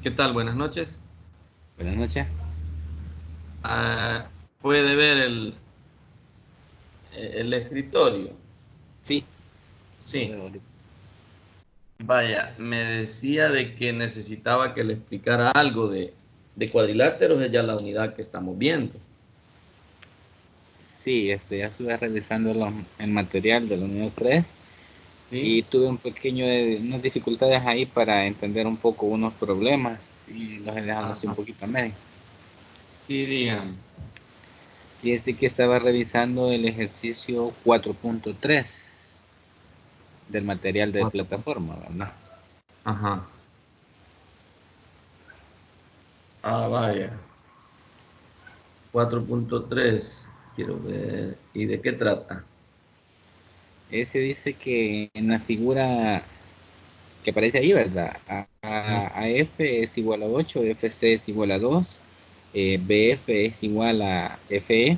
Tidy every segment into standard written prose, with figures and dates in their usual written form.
¿Qué tal? Buenas noches. Buenas noches. Ah, ¿puede ver el escritorio? Sí, lo Sí. veo ahorita. Vaya, me decía de que necesitaba que le explicara algo de cuadriláteros, es ya la unidad que estamos viendo. Sí, ya estuve revisando el material de la unidad 3 ¿Sí? y tuve unas dificultades ahí para entender un poco unos problemas y los he dejado así un Ajá. poquito a medio. Sí, dígame. Y así que estaba revisando el ejercicio 4.3 del material de Cuatro punto- plataforma, ¿verdad? Ajá. Ah, vaya. 4.3. Quiero ver. ¿Y de qué trata? Ese dice que en la figura que aparece ahí, ¿verdad? Ujú. F es igual a 8, FC es igual a 2, BF es igual a FE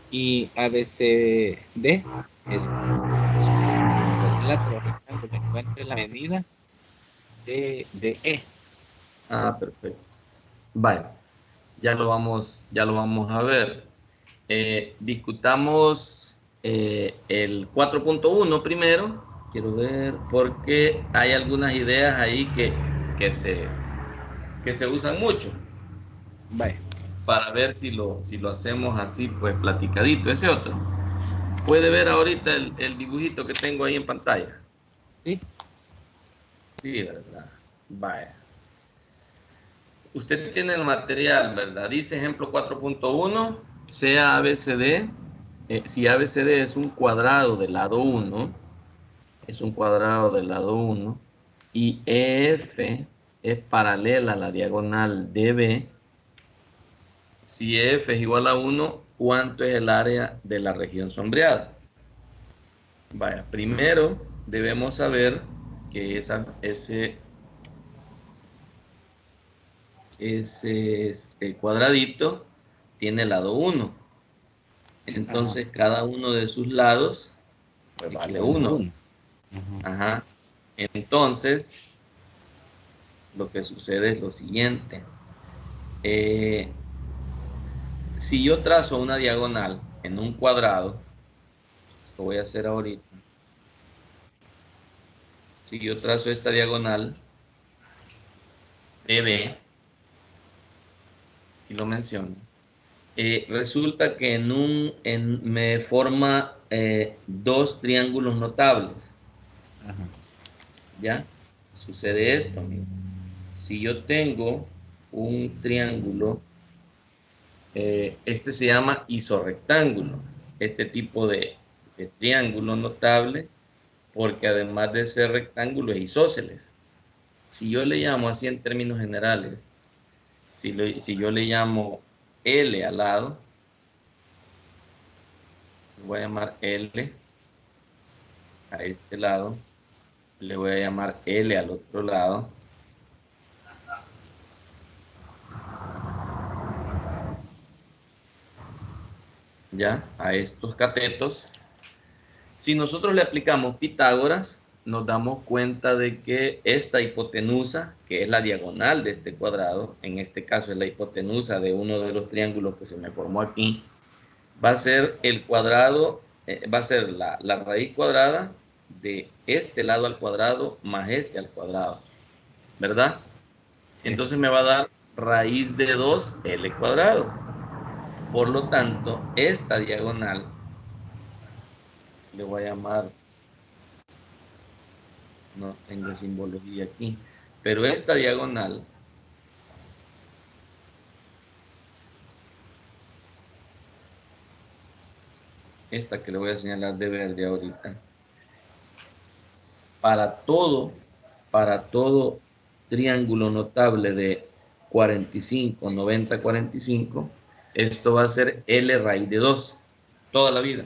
y ABCD es un cuadrilátero rectángulo. Encuentre la medida de E. Ah, perfecto. Vaya. Ya lo vamos a ver. Discutamos el 4.1 primero. Quiero ver, porque hay algunas ideas ahí que, se, que se usan mucho Vaya, para ver si lo hacemos así, pues platicadito. Ese otro. Puede ver ahorita el dibujito que tengo ahí en pantalla. ¿sí? Sí, ¿verdad? Vaya. Usted tiene el material, ¿verdad? Dice ejemplo 4.1, sea ABCD. Si ABCD es un cuadrado del lado uno, es un cuadrado del lado uno, y EF es paralela a la diagonal DB. Si EF es igual a uno, ¿cuánto es el área de la región sombreada? Vaya, primero debemos saber que ese cuadradito tiene lado uno. Ajá, Entonces, cada uno de sus lados, pues vale equivale a uno. 1. Ajá, Ajá. Entonces, lo que sucede es lo siguiente. Eh, si yo trazo una diagonal en un cuadrado, lo voy a hacer ahorita. Si yo trazo esta diagonal, DB, y lo menciono, resulta que me forma dos triángulos notables. ajá, ¿Ya? Sucede esto, amigo. Si yo tengo un triángulo, este se llama isorrectángulo, este tipo de triángulo notable, porque además de ser rectángulo es isósceles. Si yo le llamo así en términos generales, si yo le llamo L al lado, le voy a llamar L a este lado, le voy a llamar L al otro lado, ya, a estos catetos. Si nosotros le aplicamos Pitágoras, nos damos cuenta de que esta hipotenusa, que es la diagonal de este cuadrado, en este caso es la hipotenusa de uno de los triángulos que se me formó aquí, va a ser el cuadrado, va a ser la raíz cuadrada de este lado al cuadrado más este al cuadrado, ¿verdad? sí. Entonces me va a dar raíz de 2L cuadrado. Por lo tanto, esta diagonal, le voy a llamar, no tengo simbología aquí, pero esta diagonal, esta que le voy a señalar de verde ahorita, para todo, para todo triángulo notable de 45, 90, 45, esto va a ser L raíz de 2 toda la vida.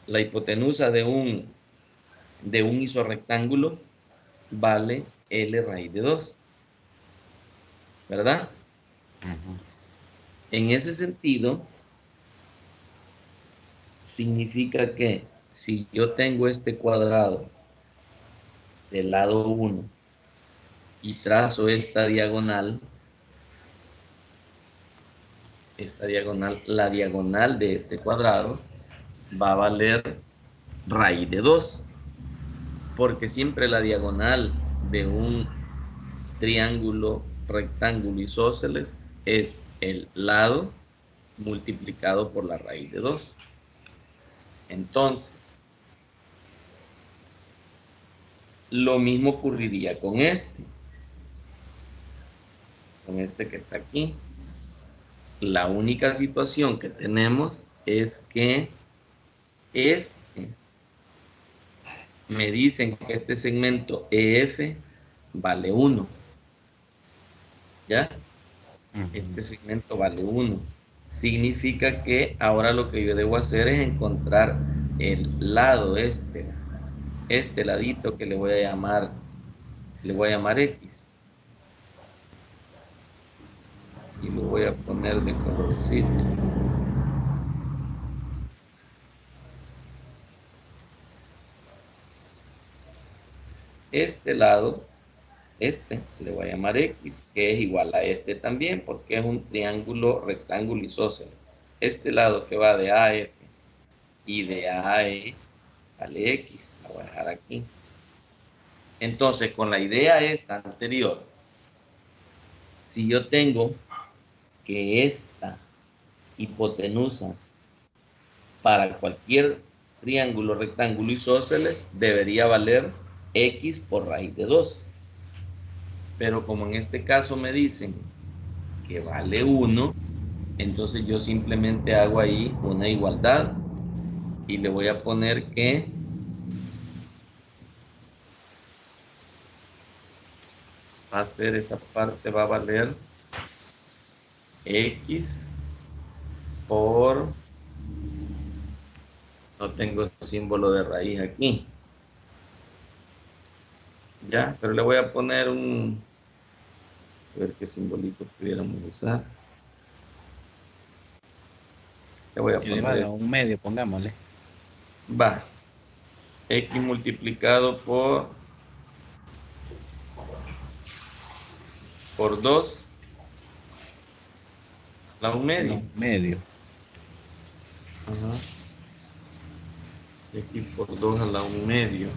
La hipotenusa de un isorrectángulo vale L raíz de 2, ¿verdad? Ajá. En ese sentido, significa que si yo tengo este cuadrado del lado uno y trazo esta diagonal, la diagonal de este cuadrado va a valer raíz de 2, porque siempre la diagonal de un triángulo, rectángulo isósceles es el lado multiplicado por la raíz de 2. Entonces, lo mismo ocurriría con este que está aquí. La única situación que tenemos es que me dicen que este segmento EF vale 1. ¿Ya? Este segmento vale 1. Significa que ahora lo que yo debo hacer es encontrar el lado este ladito que le voy a llamar X. Y lo voy a poner de colorcito. Este lado, le voy a llamar X, que es igual a este también, porque es un triángulo rectángulo isósceles. Este lado que va de AF y de AE vale X. La voy a dejar aquí. Entonces, con la idea esta anterior, si yo tengo que esta hipotenusa para cualquier triángulo, rectángulo isósceles debería valer X por raíz de 2. Pero como en este caso me dicen que vale 1, entonces yo simplemente hago ahí una igualdad y le voy a poner que va a ser esa parte, va a valer X por, no tengo símbolo de raíz aquí, ya, pero le voy a poner a ver qué simbolito pudiéramos usar. Le voy a poner elevado a un medio, pongámosle. Va, X multiplicado por 2 a un medio. Un medio. Ajá. X por 2 a la un medio.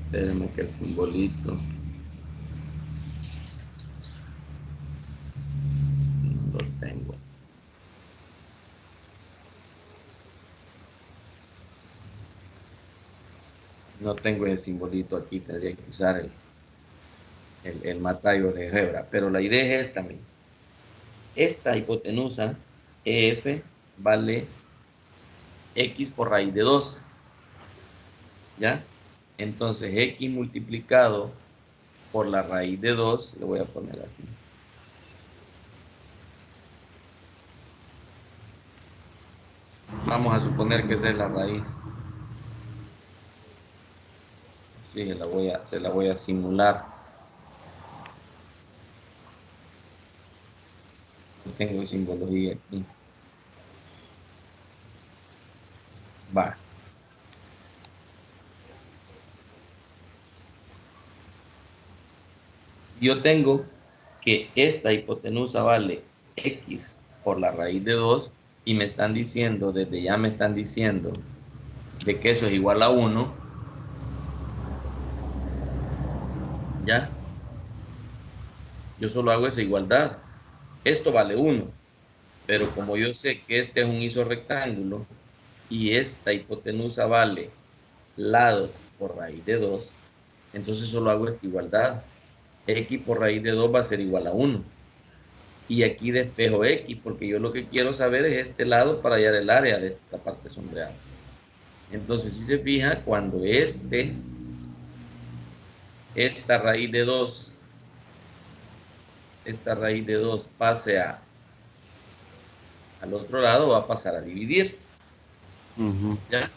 Espérenme que el simbolito no lo tengo. No tengo el simbolito aquí, tendría que usar el matallo de álgebra, pero la idea es esta misma. Esta hipotenusa EF vale X por raíz de 2. ¿Ya? Entonces X multiplicado por la raíz de 2, le voy a poner aquí. Vamos a suponer que esa es la raíz. Sí, se la voy a simular. No tengo simbología aquí. Va. Si yo tengo que esta hipotenusa vale X por la raíz de 2 y me están diciendo, desde ya me están diciendo de que eso es igual a 1, ¿ya? Yo solo hago esa igualdad. Esto vale 1, pero como yo sé que este es un isorrectángulo y esta hipotenusa vale lado por raíz de 2, entonces solo hago esta igualdad. X por raíz de 2 va a ser igual a 1. Y aquí despejo X, porque yo lo que quiero saber es este lado para hallar el área de esta parte sombreada. Entonces, si se fija, cuando esta raíz de 2 pase al otro lado, va a pasar a dividir. ¿Ya?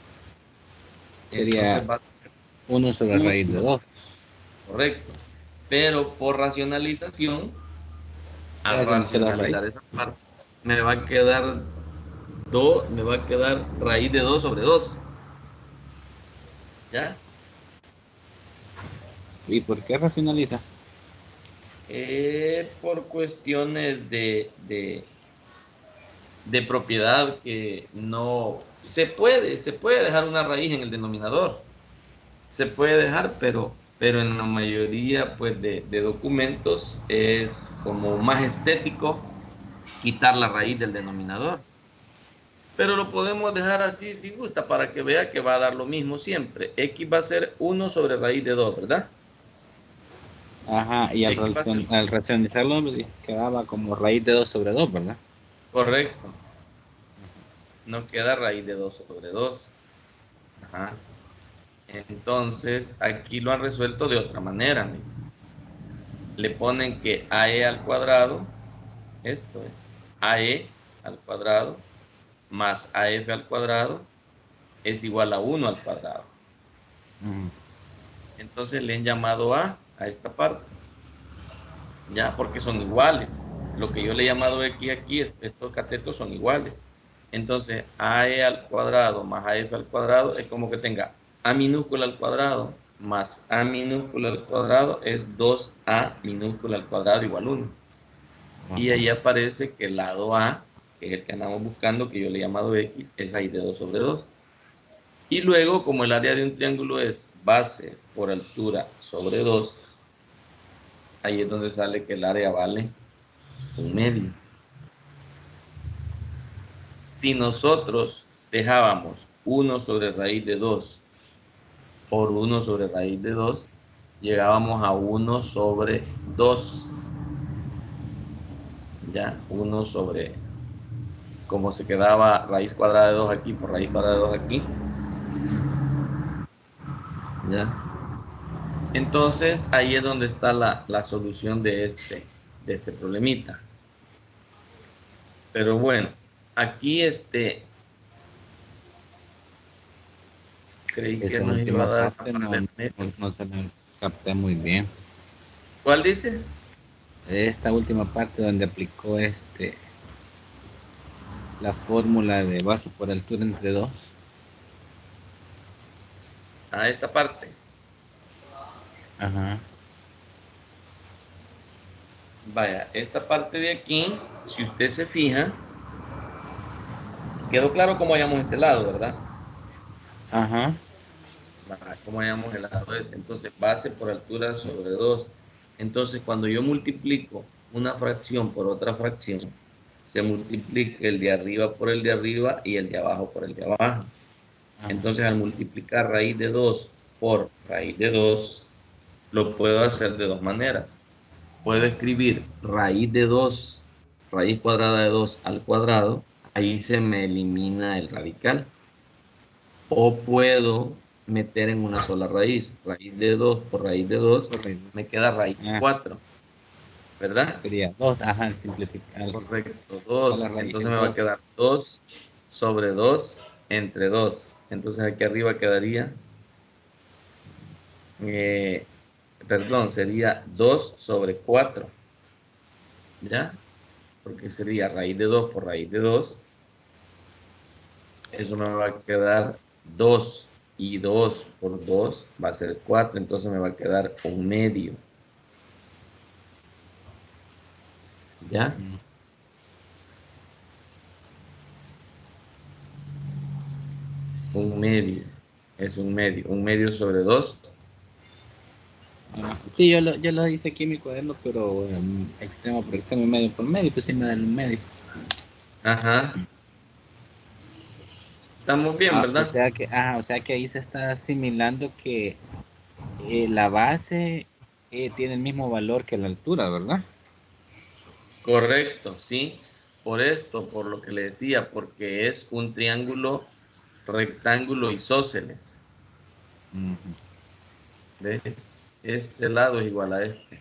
Sería Entonces va a ser 1 sobre la raíz de 2. Correcto. Pero por racionalización, al Ya se la racionalizar esa parte, me va a quedar raíz de 2 sobre 2. ¿Ya? ¿Y por qué racionaliza? Por cuestiones de propiedad que no se puede dejar una raíz en el denominador. Se puede dejar, pero en la mayoría pues, de documentos es como más estético quitar la raíz del denominador. Pero lo podemos dejar así si gusta para que vea que va a dar lo mismo siempre. X va a ser 1/2 de 2, ¿verdad? Ajá, y X va a ser al racionalizarlo quedaba como raíz de 2 sobre 2, ¿verdad? correcto. Nos queda raíz de 2/2. Ajá. Entonces, aquí lo han resuelto de otra manera. Mire. Le ponen que AE al cuadrado, esto es, AE al cuadrado más AF al cuadrado es igual a 1 al cuadrado. Ujú. Entonces le han llamado a esta parte, ya, porque son iguales. Lo que yo le he llamado X aquí, estos catetos son iguales. Entonces, AE al cuadrado más AF al cuadrado es como que tenga A minúscula al cuadrado más A minúscula al cuadrado es 2A minúscula al cuadrado igual 1. Y Ajá. ahí aparece que el lado A, que es el que andamos buscando, que yo le he llamado X, es ahí de 2/2. Y luego, como el área de un triángulo es base por altura sobre 2, ahí es donde sale que el área vale 1/2. Si nosotros dejábamos 1/raíz de 2 por 1/raíz de 2, llegábamos a 1/2. Ya, 1 sobre, como se quedaba raíz cuadrada de 2 aquí por raíz cuadrada de 2 aquí. Ya. Entonces, ahí es donde está la solución de este problemita. Pero bueno, aquí creí que Esa nos iba a última dar una parte no, paralela. no se la capté muy bien. ¿Cuál dice? Esta última parte donde aplicó la fórmula de base por altura entre 2. A esta parte. Ajá. Vaya, esta parte de aquí, si usted se fija, quedó claro cómo hallamos este lado, ¿verdad? Ajá. Vaya, cómo hallamos el lado este. Entonces, base por altura sobre 2. Entonces, cuando yo multiplico una fracción por otra fracción, se multiplica el de arriba por el de arriba y el de abajo por el de abajo. Ajá. Entonces, al multiplicar raíz de 2 por raíz de 2, lo puedo hacer de dos maneras. Puedo escribir raíz de 2, raíz cuadrada de 2 al cuadrado, ahí se me elimina el radical. O puedo meter en una sola raíz, raíz de 2 por raíz de 2, Correcto. me queda raíz de Ah, 4, ¿verdad? sería 2. Ajá, simplificar. Correcto, Toda la 2. raíz Entonces es me va a 2. quedar 2 sobre 2 entre 2. Entonces aquí arriba quedaría, eh, perdón, sería 2 sobre 4, ¿ya? Porque sería raíz de 2 por raíz de 2. Eso me va a quedar 2 y 2 por 2 va a ser 4, entonces me va a quedar 1/2, ¿ya? Ujú. 1/2, es 1/2 sobre 2. Ah, sí, yo lo hice aquí en mi cuaderno, pero extremo por extremo, medio por medio, pues sí me da el medio. Ajá, estamos bien, Ah, ¿verdad? o sea que ahí se está asimilando que la base tiene el mismo valor que la altura, ¿verdad? Correcto, sí. Por esto, por lo que le decía, porque es un triángulo rectángulo isósceles. Ujú. ¿Ve? Este lado es igual a este.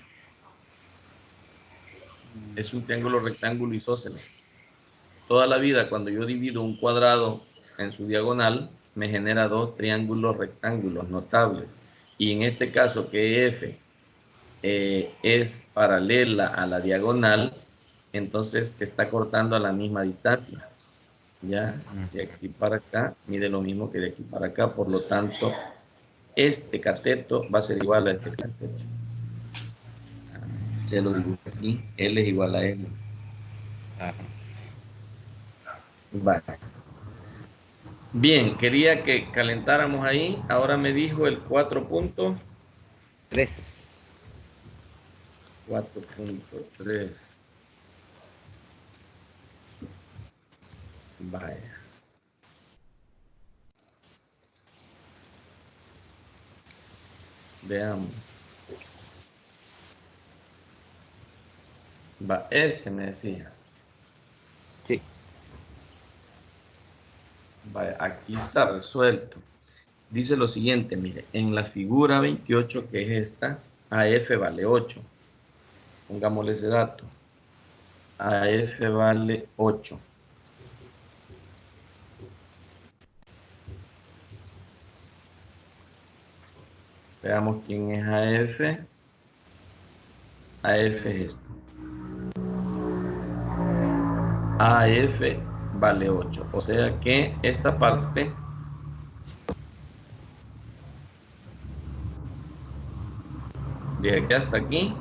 Mm. Es un triángulo rectángulo isósceles. Toda la vida, cuando yo divido un cuadrado en su diagonal, me genera dos triángulos rectángulos notables. Y en este caso, que F es paralela a la diagonal, entonces está cortando a la misma distancia. Ya, de aquí para acá mide lo mismo que de aquí para acá, por lo tanto, este cateto va a ser igual a este cateto. Se lo dibujo aquí. L es igual a L. Ajá. Vale. Bien, quería que calentáramos ahí. Ahora me dijo el 3. 4.3. Vaya. Veamos. Va, este me decía. Sí. Vaya, aquí está resuelto. Dice lo siguiente, mire, en la figura 28, que es esta, AF vale 8. Pongámosle ese dato. AF vale 8. Veamos quién es AF. AF es esto. AF vale 8. O sea que esta parte de aquí hasta aquí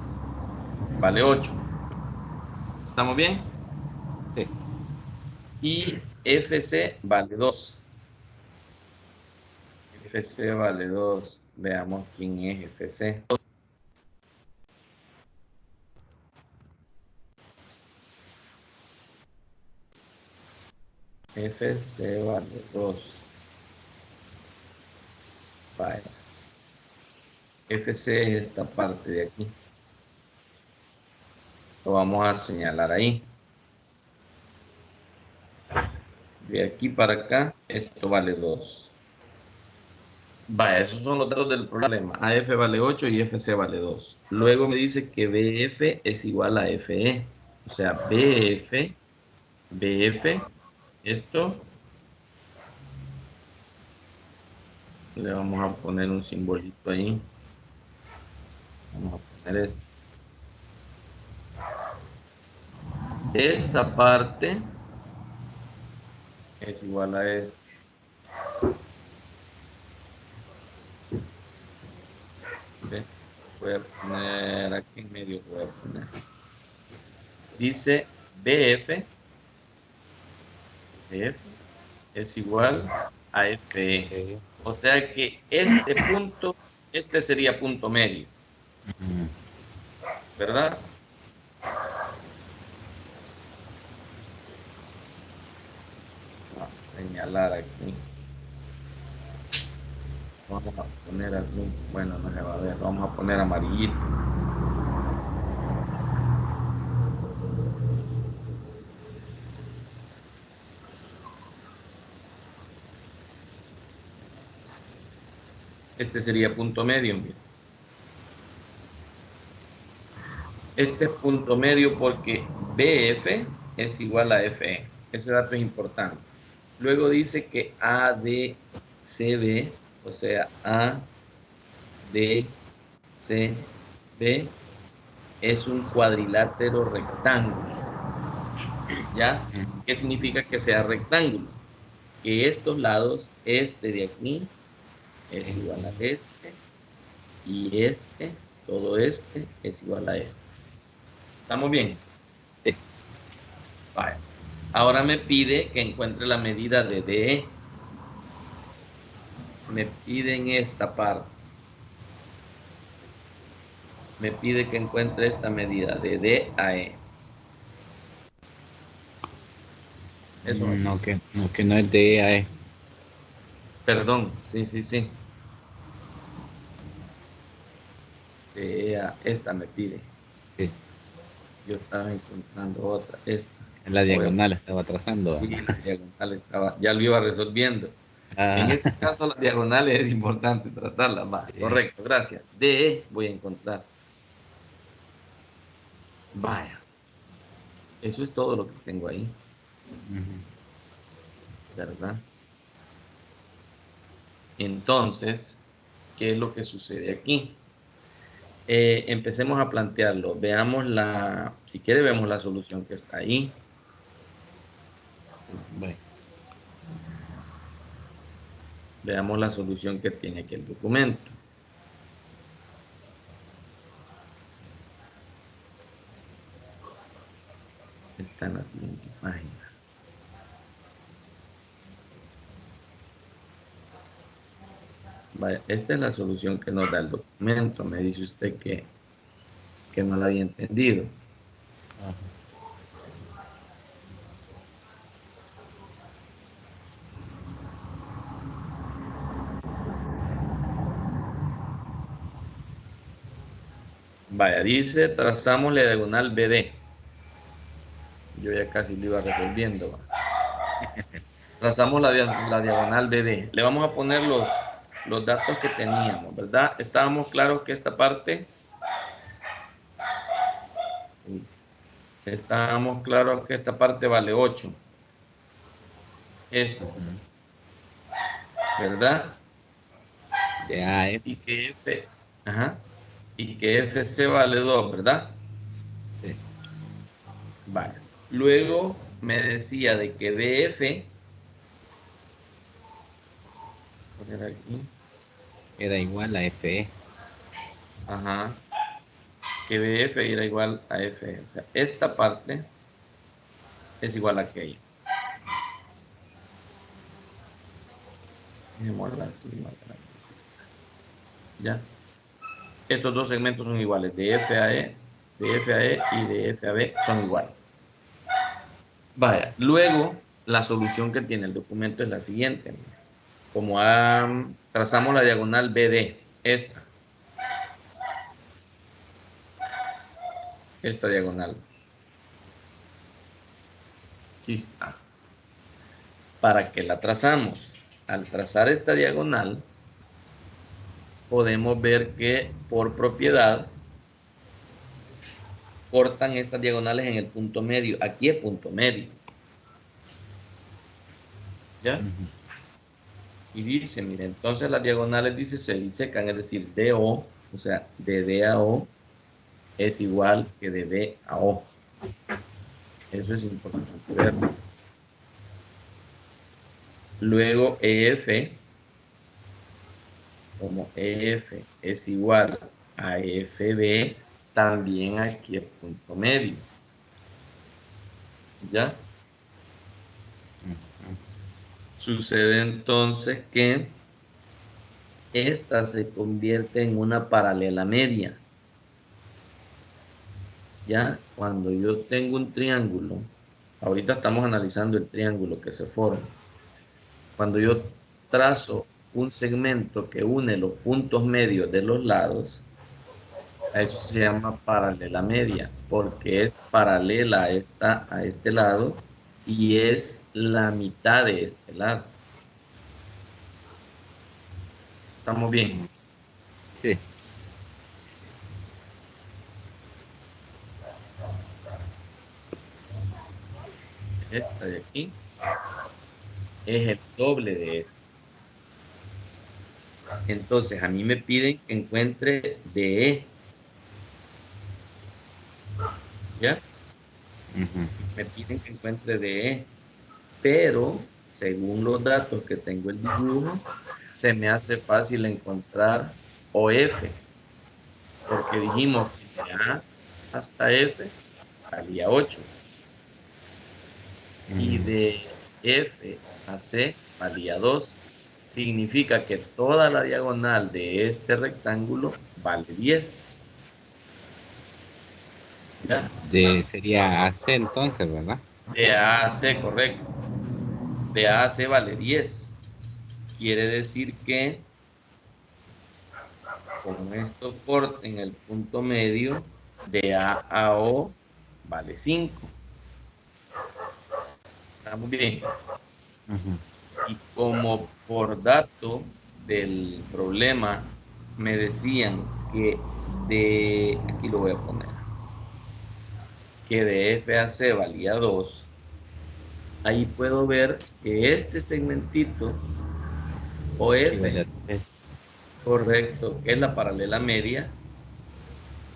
vale 8. ¿Estamos bien? Sí. Y FC vale 2. FC vale 2. Veamos quién es FC. FC vale 2. Vaya. FC es esta parte de aquí. Lo vamos a señalar ahí. De aquí para acá, esto vale 2. Vaya, esos son los datos del problema. AF vale 8 y FC vale 2. Luego me dice que BF es igual a FE. O sea, BF, esto le vamos a poner un simbolito ahí. Vamos a poner esto. Esta parte es igual a esto. ¿Ve? Voy a poner aquí en medio, voy a poner. Dice BF es igual a FE. Sí. O sea que este punto, este sería punto medio, ¿verdad? Vamos a señalar aquí. Vamos a poner así. Bueno, no se va a ver. Vamos a poner amarillito. Este sería punto medio. Mira. Este es punto medio porque BF es igual a FE. Ese dato es importante. Luego dice que ADCB, o sea, ADCB es un cuadrilátero rectángulo. ¿Ya? ¿Qué significa que sea rectángulo? Que estos lados, este de aquí, es igual a este, y este, todo este, es igual a este. ¿Estamos bien? Sí. Vale. Ahora me pide que encuentre la medida de DE. Me pide en esta parte. Me pide que encuentre esta medida de D a E. Eso me pide. Que no es de AE. Perdón, sí, sí, sí. De E a esta me pide. Sí. Yo estaba encontrando otra. Esta. En la Voy a diagonal estaba trazando. poner la diagonal. Estaba, ya lo iba resolviendo. En Ah, este caso, las diagonales es importante tratarlas. Va, sí. correcto, gracias. DE voy a encontrar. Vaya, eso es todo lo que tengo ahí, ¿verdad? Entonces, ¿qué es lo que sucede aquí? Empecemos a plantearlo. Veamos si quiere, vemos la solución que está ahí. Bueno. Veamos la solución que tiene aquí el documento. Está en la siguiente página. Vaya, esta es la solución que nos da el documento. Me dice usted que no la había entendido. Ajá. Vaya, dice, trazamos la diagonal BD. Yo ya casi lo iba resolviendo. Trazamos la diagonal BD. Le vamos a poner los datos que teníamos, ¿verdad? Estábamos claros que esta parte... Estábamos claros que esta parte vale 8. Esto, ¿verdad? De A a F. Y que F, ajá, y que FC vale 2, ¿verdad? Sí. Vale. Luego me decía de que BF, poner aquí, Era igual a FE. ajá, que BF era igual a F. O sea, esta parte es igual a aquella. Dejémosla así más grande. Ya. Estos dos segmentos son iguales, de F a E, de F a E y de F a B son iguales. Vaya, luego la solución que tiene el documento es la siguiente. Como trazamos la diagonal BD, esta diagonal. Aquí está. ¿Para qué la trazamos? Al trazar esta diagonal, podemos ver que por propiedad cortan estas diagonales en el punto medio. Aquí es punto medio. ¿Ya? Ujú. Y dice, mire, entonces las diagonales, dice, se bisecan, es decir, DO, o sea, de D a O, es igual que de B a O. Eso es importante verlo. Luego EF, como EF es igual a FB, también aquí es punto medio. ¿Ya? Sucede entonces que esta se convierte en una paralela media. ¿Ya? Cuando yo tengo un triángulo, ahorita estamos analizando el triángulo que se forma. Cuando yo trazo un segmento que une los puntos medios de los lados, a eso se llama paralela media, porque es paralela a este lado y es la mitad de este lado. ¿Estamos bien? Sí. Esta de aquí es el doble de esta. Entonces, a mí me piden que encuentre DE, ¿ya? Ujú. Me piden que encuentre DE, pero según los datos que tengo el dibujo, se me hace fácil encontrar OF, porque dijimos que de A hasta F valía 8 y Mm. de F a C valía 2. Significa que toda la diagonal de este rectángulo vale 10. ¿Ya? Sería AC entonces, ¿verdad? De A a C, correcto. De A a C vale 10. Quiere decir que como esto corta en el punto medio, de A a O vale 5. ¿Estamos bien? Ujú. Y como por dato del problema me decían que aquí lo voy a poner, que de F a C valía 2, ahí puedo ver que este segmentito o Sí, vale F, a 3. correcto, que es la paralela media,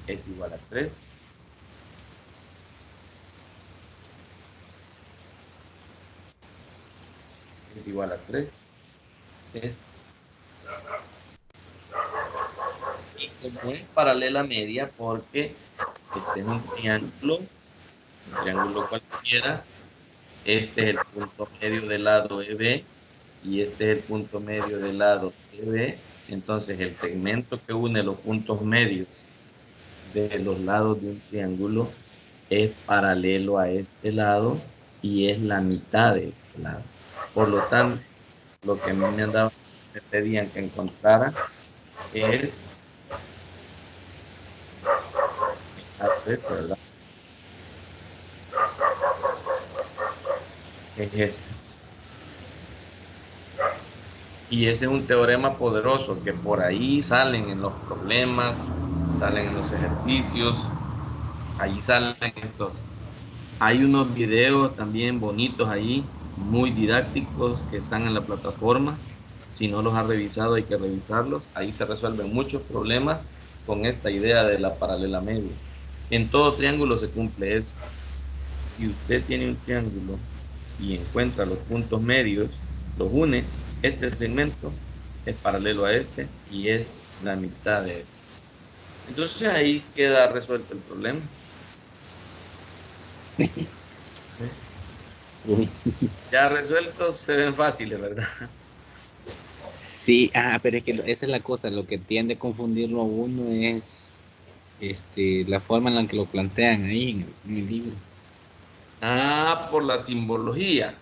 es igual a 3. Es igual a 3. Y como es paralela media, porque este es un triángulo cualquiera, este es el punto medio del lado EB y este es el punto medio del lado EB. Entonces el segmento que une los puntos medios de los lados de un triángulo es paralelo a este lado y es la mitad de este lado. Por lo tanto, lo que a mí me pedían que encontrara es ¿verdad? Es este. Y ese es un teorema poderoso que por ahí salen en los problemas, salen en los ejercicios, ahí salen estos. Hay unos videos también bonitos ahí, muy didácticos, que están en la plataforma. Si no los ha revisado, hay que revisarlos. Ahí se resuelven muchos problemas con esta idea de la paralela media. En todo triángulo se cumple eso. Si usted tiene un triángulo y encuentra los puntos medios, los une, este segmento es paralelo a este y es la mitad de este. Entonces ahí queda resuelto el problema. Uy. Ya resueltos se ven fáciles, ¿verdad? Sí, pero es que esa es la cosa, lo que tiende a confundirlo a uno es la forma en la que lo plantean ahí en el libro. Ah, por la simbología.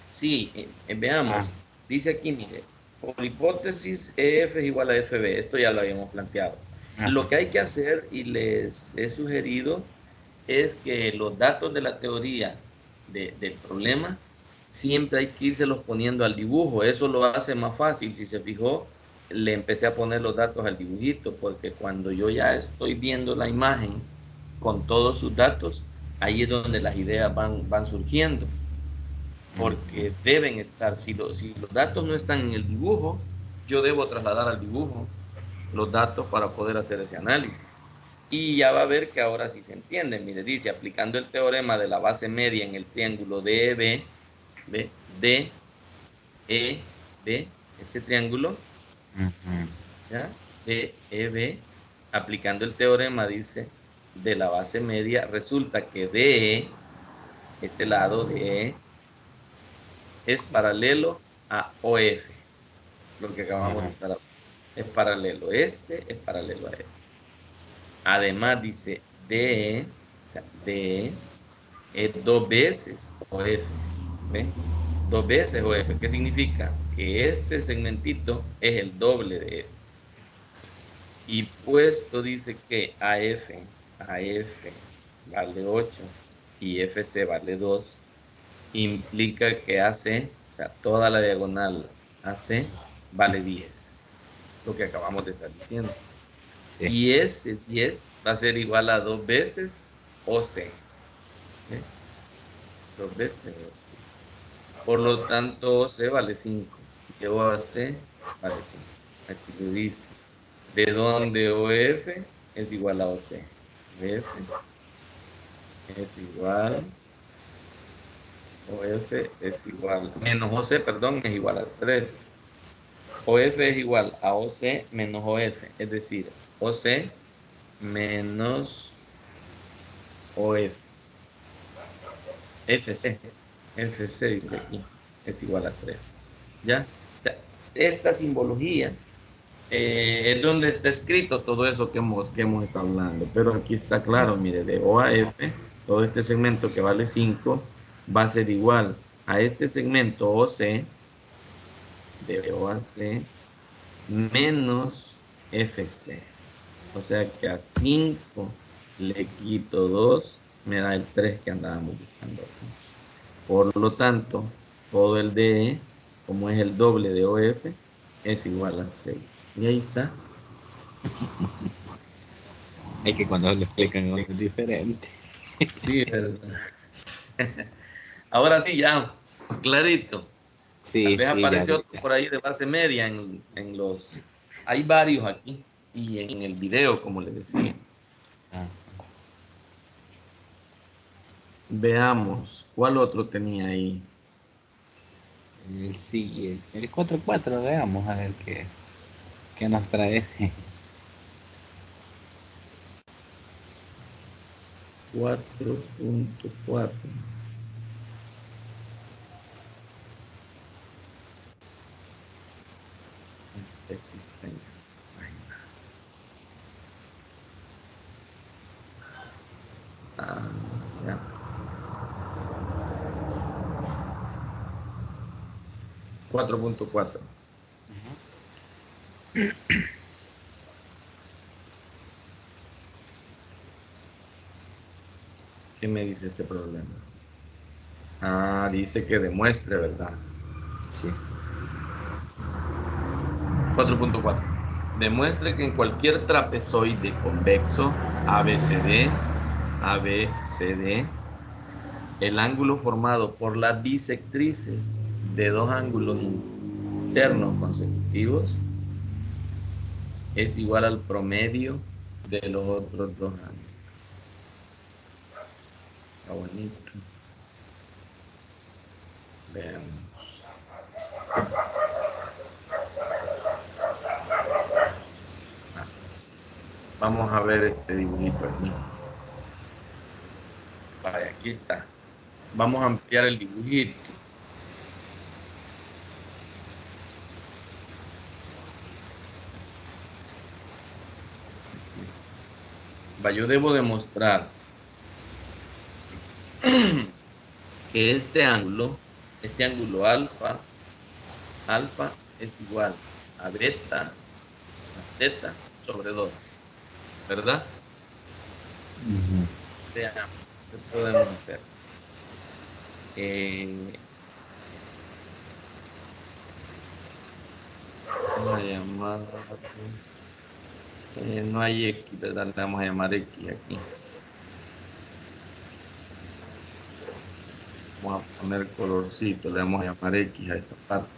Sí, Ah, veamos. Dice aquí, mire, por hipótesis EF es igual a FB. Esto ya lo habíamos planteado. Lo ajá. que hay que hacer, y les he sugerido, es que los datos de la teoría del problema siempre hay que irselos poniendo al dibujo. Eso lo hace más fácil. Si se fijó, le empecé a poner los datos al dibujito, porque cuando yo ya estoy viendo la imagen con todos sus datos, ahí es donde las ideas van surgiendo, porque deben estar. Si los datos no están en el dibujo, yo debo trasladar al dibujo los datos para poder hacer ese análisis. Y ya va a ver que ahora sí se entiende. Mire, dice, aplicando el teorema de la base media en el triángulo DEB, ¿ve? DEB, este triángulo, Ujú. ¿ya? DEB, aplicando el teorema, dice, de la base media, resulta que DE, este lado DE, es paralelo a OF, lo que acabamos de Ajá. estar hablando. Es paralelo, este es paralelo a este. Además dice DE, o sea, DE es dos veces OF, ¿ve? Dos veces OF. ¿Qué significa? Que este segmentito es el doble de este. Y puesto dice que AF vale 8 y FC vale 2, implica que AC, o sea, toda la diagonal AC vale 10, lo que acabamos de estar diciendo. Sí. Y ese 10 va a ser igual a dos veces OC, ¿eh? Dos veces OC. Por lo tanto, OC vale 5 y OAC vale 5. Aquí le dice, de donde OF es igual a OC. OF es igual, OF es igual, menos OC, perdón, es igual a 3. OF es igual a OC menos OF, es decir, OC menos OF. FC, FC dice aquí, es igual a 3. ¿Ya? O sea, esta simbología es donde está escrito todo eso que hemos estado hablando. Pero aquí está claro, mire, de O a F, todo este segmento que vale 5 va a ser igual a este segmento OC, de O a C, menos FC. O sea que a 5 le quito 2, me da el 3 que andábamos buscando aquí. Por lo tanto, todo el DE, como es el doble de OF, es igual a 6. Y ahí está. Es que cuando lo explican a uno es diferente. Sí, ¿verdad? Ahora sí, ya, clarito. Tal Sí, vez sí, ya, aparece otro ya. por ahí de base media en los... Hay varios aquí y en el video, como les decía. Ah, Veamos, ¿cuál otro tenía ahí? Sí, el 4-4, veamos a ver qué nos trae ese. 4.4. Aquí está en la página. Ya. 4.4. ¿Qué me dice este problema? Dice que demuestre, ¿verdad? Sí. 4.4. Demuestre que en cualquier trapezoide convexo ABCD, ABCD, el ángulo formado por las bisectrices de dos ángulos internos consecutivos es igual al promedio de los otros dos ángulos. Está bonito. Veamos. Vamos a ver este dibujito aquí. Vale, aquí está. Vamos a ampliar el dibujito. Va, yo debo demostrar que este ángulo alfa es igual a beta, a teta sobre 2, ¿verdad? Veamos, ¿qué podemos hacer? Vamos a llamar, no hay X, ¿verdad? Le vamos a llamar X aquí. Vamos a poner colorcito, le vamos a llamar X a esta parte.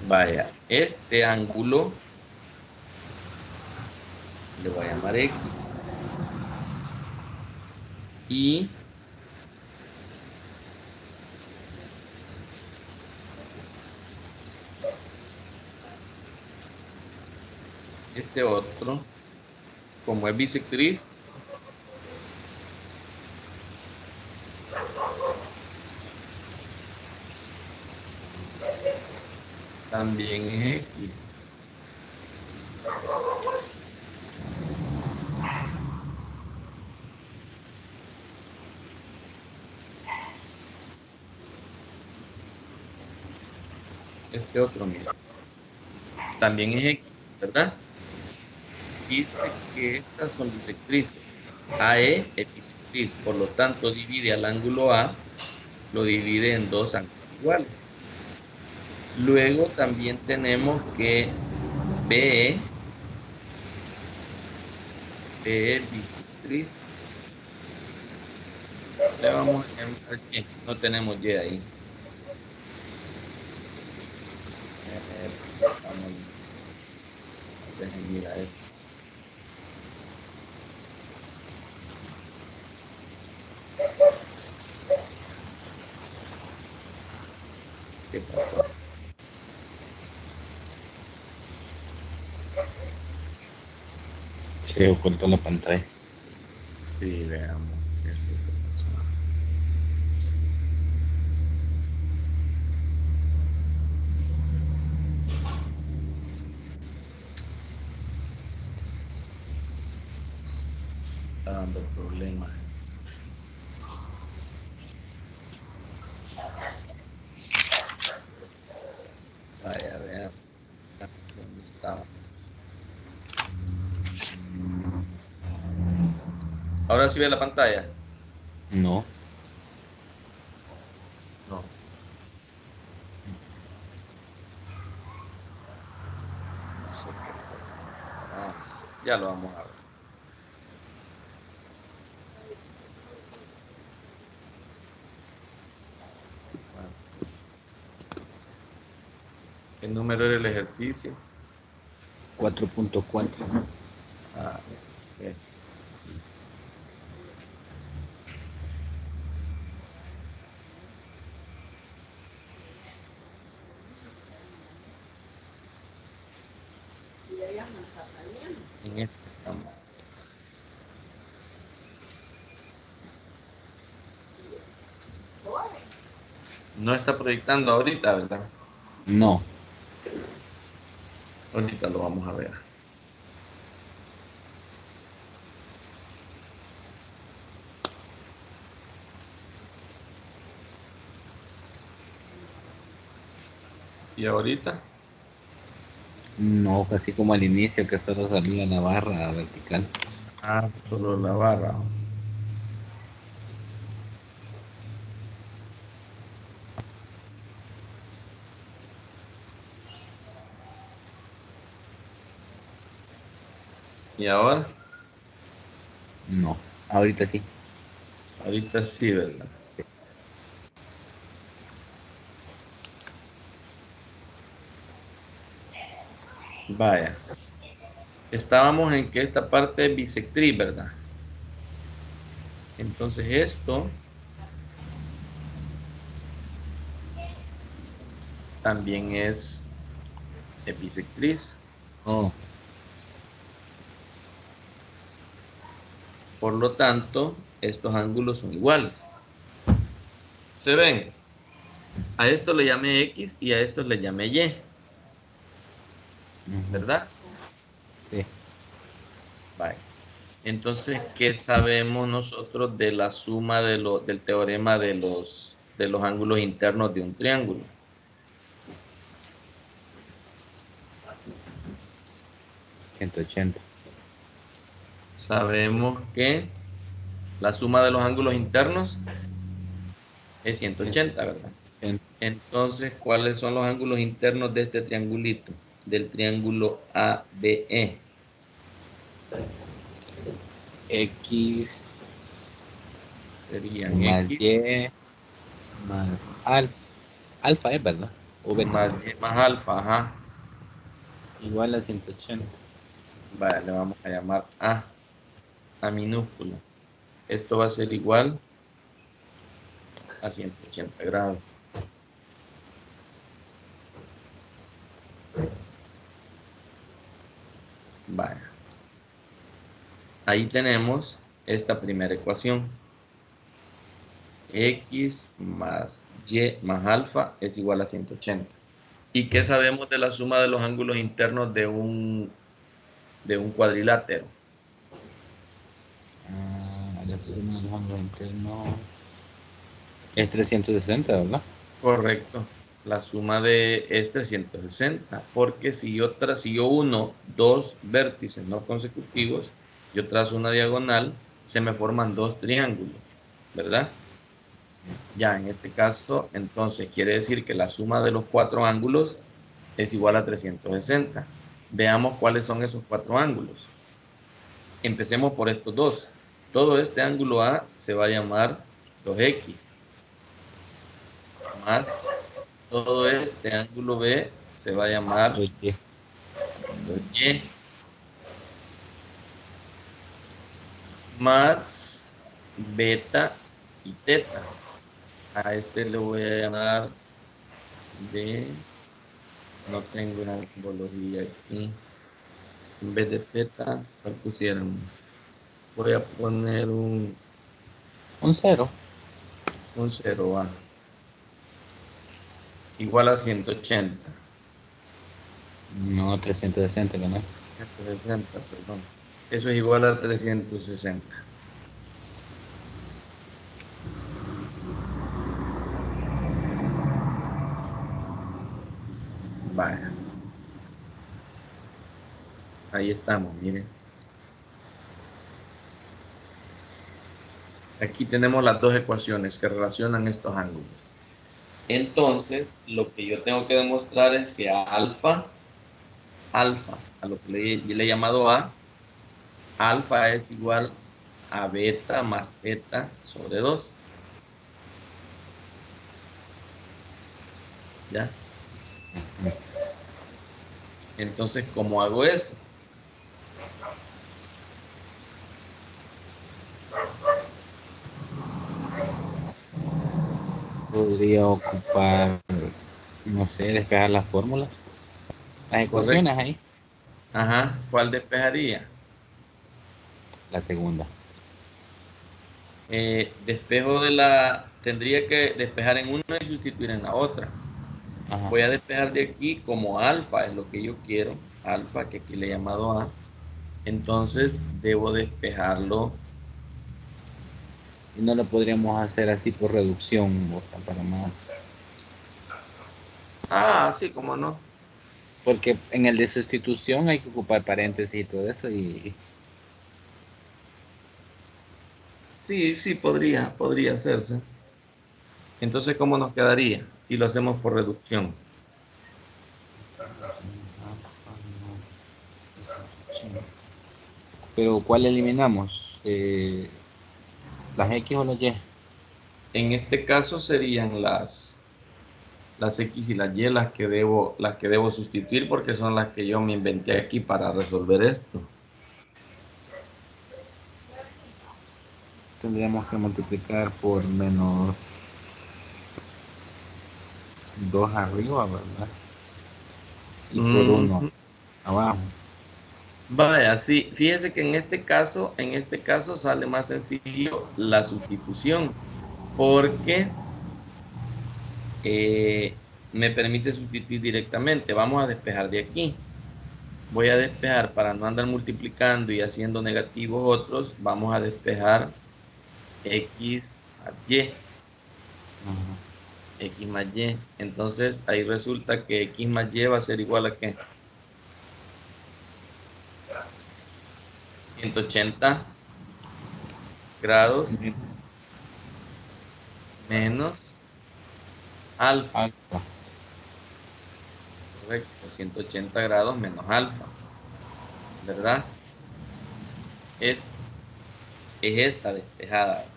Vaya, este ángulo le voy a llamar X. Y este otro, como es bisectriz, también es X. Este otro, mira, también es X, ¿verdad? Dice que estas son bisectrices. AE es bisectriz, por lo tanto divide al ángulo A, lo divide en dos ángulos iguales. Luego también tenemos que BE es bisectriz. Le vamos a llamar Y, no tenemos Y ahí. Vamos, mira esto. ¿Qué pasó? Se ocultó la pantalla. Sí, veamos qué es lo que pasó. Está dando problemas. Vaya, veamos dónde estábamos. Ahora sí ve la pantalla. No. No. No sé qué fue. Ya lo vamos a ver. Bueno, ¿qué número era el ejercicio? 4.4. Ok. En este estamos. No está proyectando ahorita, ¿verdad? No. Ahorita lo vamos a ver. ¿Y ahorita? No, casi como al inicio que solo salía la barra vertical. Ah, solo la barra. ¿Y ahora? No, ahorita sí. Ahorita sí, ¿verdad? Vaya. Estábamos en que esta parte es bisectriz, ¿verdad? Entonces esto también es bisectriz. Oh, Por lo tanto, estos ángulos son iguales. ¿Se ven? A esto le llamé X y a esto le llamé Y, ujú, ¿verdad? sí. Vale. Entonces, ¿qué sabemos nosotros de la suma del teorema de los ángulos internos de un triángulo? 180. Sabemos que la suma de los ángulos internos es Es 180, ¿verdad? 180. Entonces, ¿cuáles son los ángulos internos de este triangulito? Del triángulo ABE. X Serían más X Y más alfa. Alfa es, ¿verdad? O beta. más Y más alfa, ajá. Igual a 180. Vale, le vamos a llamar A minúscula. Esto va a ser igual a 180 grados. Vale. Ahí tenemos esta primera ecuación. X más Y más alfa es igual a 180. ¿Y qué sabemos de la suma de los ángulos internos de un cuadrilátero? Ah, la suma de los ángulos internos es 360, ¿verdad? Correcto. La suma de es 360, porque si yo uno dos vértices no consecutivos, yo trazo una diagonal, se me forman dos triángulos, ¿verdad? Ya en este caso, entonces quiere decir que la suma de los cuatro ángulos es igual a 360. Veamos cuáles son esos cuatro ángulos. Empecemos por estos dos. Todo este ángulo A se va a llamar 2X, más todo este ángulo B se va a llamar Oye, 2Y, más beta y teta. A este le voy a llamar de, no tengo una simbología aquí. En vez de teta, ¿cuál pusiéramos? Voy a poner un cero. un 0A, igual a 180. No, 360, ¿no? 160, perdón. Eso es igual a 360. Vaya, ahí estamos, miren. Aquí tenemos las dos ecuaciones que relacionan estos ángulos. Entonces, lo que yo tengo que demostrar es que a alfa, a lo que le he llamado alfa es igual a beta más teta sobre 2. ¿Ya? Entonces, ¿cómo hago eso? Podría ocupar, no sé, despejar las fórmulas, las ecuaciones Correcto. ahí. Ajá, ¿cuál despejaría? La segunda. Despejo de la... Tendría que despejar en una y sustituir en la otra. Ajá. Voy a despejar de aquí como alfa, es lo que yo quiero. Alfa, que aquí le he llamado A. Entonces debo despejarlo. Y no lo podríamos hacer así por reducción, o sea, para más. Ah, sí, cómo no. Porque en el de sustitución hay que ocupar paréntesis y todo eso y Sí, sí, podría hacerse. Entonces, ¿cómo nos quedaría si lo hacemos por reducción? pero ¿cuál eliminamos? ¿Las X o las Y? En este caso serían las X y las Y las que debo sustituir porque son las que yo me inventé aquí para resolver esto. Tendríamos que multiplicar por menos 2 arriba, ¿verdad? Y por uno Mm, abajo. vaya, sí, fíjese que en este caso sale más sencillo la sustitución porque me permite sustituir directamente. Vamos a despejar de aquí. Voy a despejar para no andar multiplicando y haciendo negativos otros. Vamos a despejar X más Y. Ajá. X más Y. Entonces ahí resulta que X más Y va a ser igual a ¿qué? 180 grados menos alfa. Alfa. Correcto, 180 grados menos alfa, ¿verdad? Es, es esta despejada.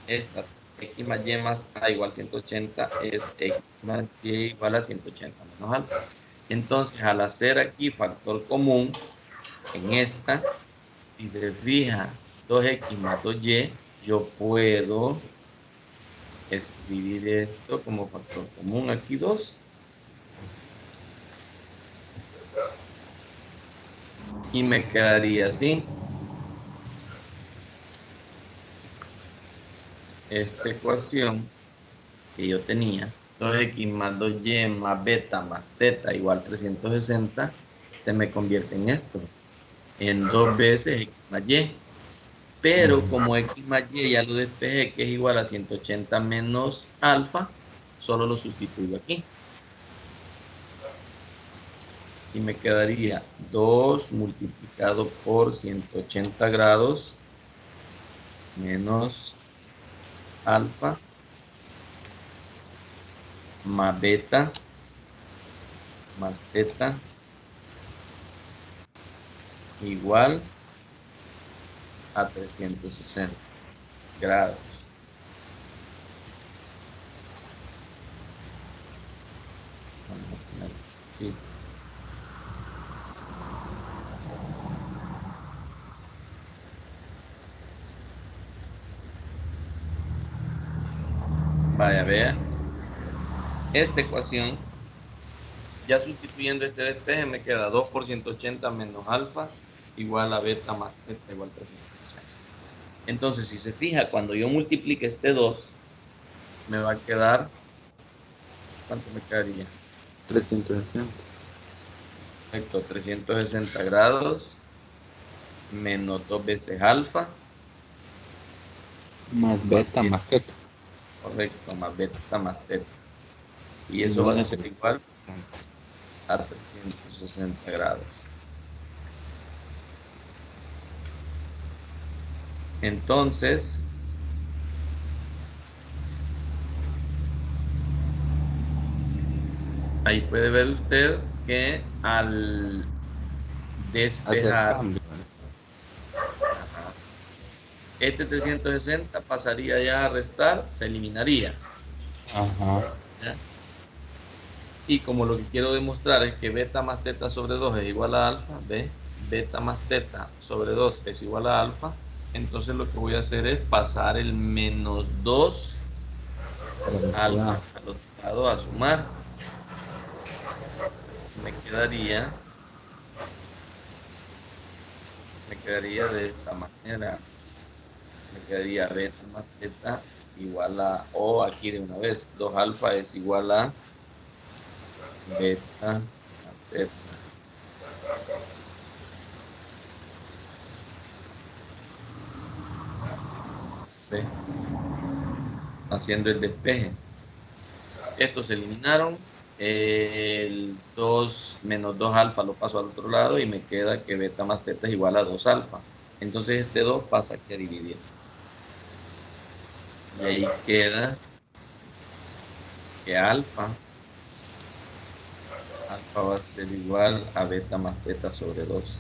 Esta X más Y más A igual 180 es X más Y igual a 180 menos alfa. Entonces, al hacer aquí factor común en esta, si se fija 2x más 2y, yo puedo escribir esto como factor común aquí 2 y me quedaría así. Esta ecuación que yo tenía, 2x más 2y más beta más teta igual 360, se me convierte en esto, en 2 veces x más y. Pero como x más y ya lo despejé, que es igual a 180 menos alfa, solo lo sustituyo aquí. Y me quedaría 2 multiplicado por 180 grados menos alfa más beta más teta igual a 360 grados. Vamos a poner así. Vaya, vea. Esta ecuación, ya sustituyendo este despeje, me queda 2 por 180 menos alfa igual a beta más teta igual a 360. Entonces, si se fija, cuando yo multiplique este 2, me va a quedar, ¿cuánto me quedaría? 360. Perfecto, 360 grados menos 2 veces alfa, Más más beta, beta, más teta. correcto, más beta más teta. Y eso va Igual a a ser igual a 360 grados. Entonces, ahí puede ver usted que al hacer despejar cambio. este 360 pasaría ya a restar, se eliminaría. Ajá. ¿Ya? Y como lo que quiero demostrar es que beta más teta sobre 2 es igual a alfa, ¿ve? Beta más teta sobre 2 es igual a alfa, entonces lo que voy a hacer es pasar el menos 2 Para este alfa lado. al otro lado a sumar. Me quedaría me quedaría de esta manera. Me quedaría beta más teta igual a, o aquí de una vez, 2 alfa es igual a beta más teta. ¿Ve? Haciendo el despeje. Estos se eliminaron. El 2 menos 2 alfa lo paso al otro lado y me queda que beta más teta es igual a 2 alfa. Entonces este 2 pasa aquí a dividir. Y ahí queda que alfa va a ser igual a beta más teta sobre 2.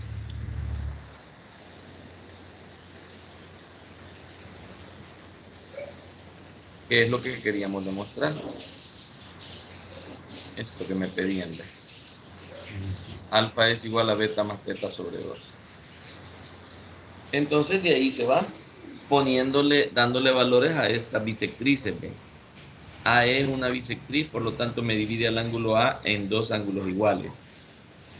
¿Qué es lo que queríamos demostrar? Esto que me pedían. Alfa es igual a beta más teta sobre 2. Entonces de ahí se va poniéndole, dándole valores a estas bisectrices. ¿Ven? A es una bisectriz, por lo tanto me divide al ángulo A en dos ángulos iguales.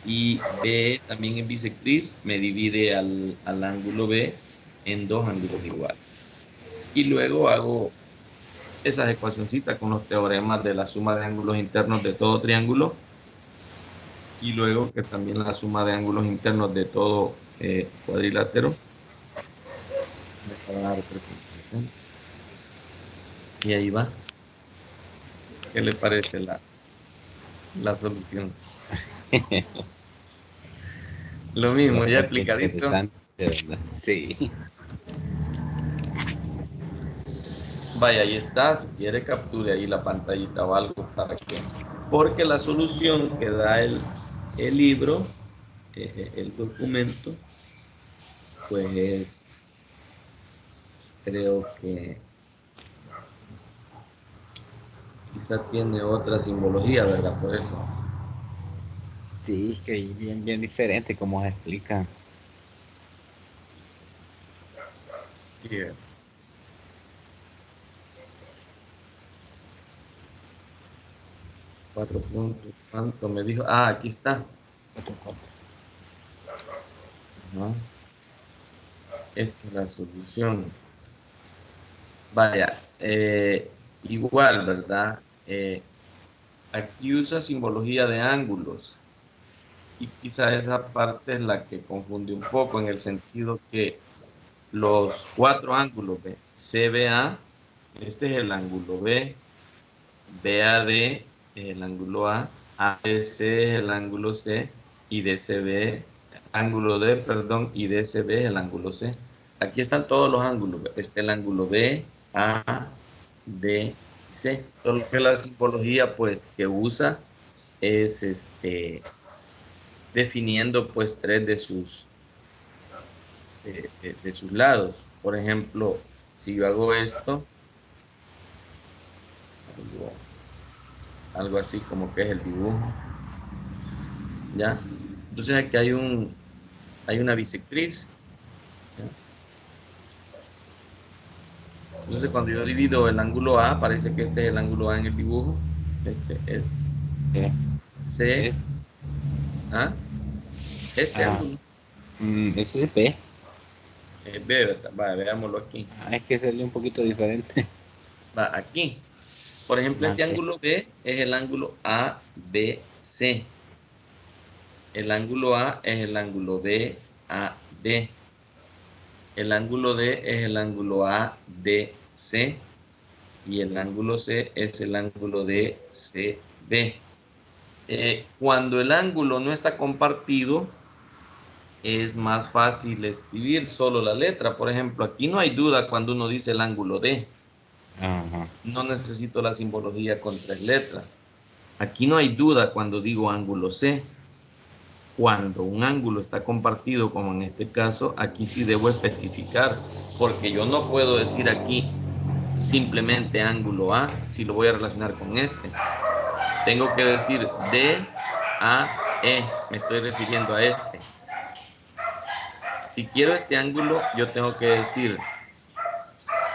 Y B también es bisectriz, me divide al ángulo B en dos ángulos iguales. Y luego hago esas ecuacioncitas con los teoremas de la suma de ángulos internos de todo triángulo. Y luego que también la suma de ángulos internos de todo cuadrilátero. Me va a dar 360. Y ahí va. ¿Qué le parece la solución? Lo mismo, ya Bastante explicadito. interesante, ¿verdad? Sí. Vaya, ahí está. Si quiere, capture ahí la pantallita o algo para que. Porque la solución que da el libro, el documento, pues creo que quizá tiene otra simbología, ¿verdad? Por eso. Sí, es que bien, bien diferente como se explica. Yeah. 4 puntos. ¿Cuánto me dijo? Ah, aquí está. Ajá. Esta es la solución. Vaya, igual, ¿verdad? Aquí usa simbología de ángulos y quizá esa parte es la que confunde un poco en el sentido que los cuatro ángulos de CBA, este es el ángulo B, BAD es el ángulo A, ABC es el ángulo C y DCB, ángulo D, perdón, y DCB es el ángulo C. Aquí están todos los ángulos. Este es el ángulo B, A, D, C. Solo que la simbología pues que usa es definiendo pues tres de sus lados. Por ejemplo, si yo hago esto, algo así como que es el dibujo, ¿ya? Entonces aquí hay una bisectriz, ¿ya? Entonces cuando yo divido el ángulo A, parece que este es el ángulo A en el dibujo, este es Sí. C, ¿ah? Este Ah, ángulo ese es B. es B, ¿verdad? Va, veámoslo aquí. Ah, es que salió un poquito diferente. Va, aquí. Por ejemplo, Ah, este ok. ángulo B es el ángulo ABC. El ángulo A es el ángulo BAD. El ángulo D es el ángulo ADC. Y el ángulo C es el ángulo DCB. Cuando el ángulo no está compartido, es más fácil escribir solo la letra. Por ejemplo, aquí no hay duda cuando uno dice el ángulo D. Ajá. No necesito la simbología con 3 letras. Aquí no hay duda cuando digo ángulo C. Cuando un ángulo está compartido, como en este caso, aquí sí debo especificar, porque yo no puedo decir aquí simplemente ángulo A si lo voy a relacionar con este. Tengo que decir D, A, E. Me estoy refiriendo a este. Si quiero este ángulo, yo tengo que decir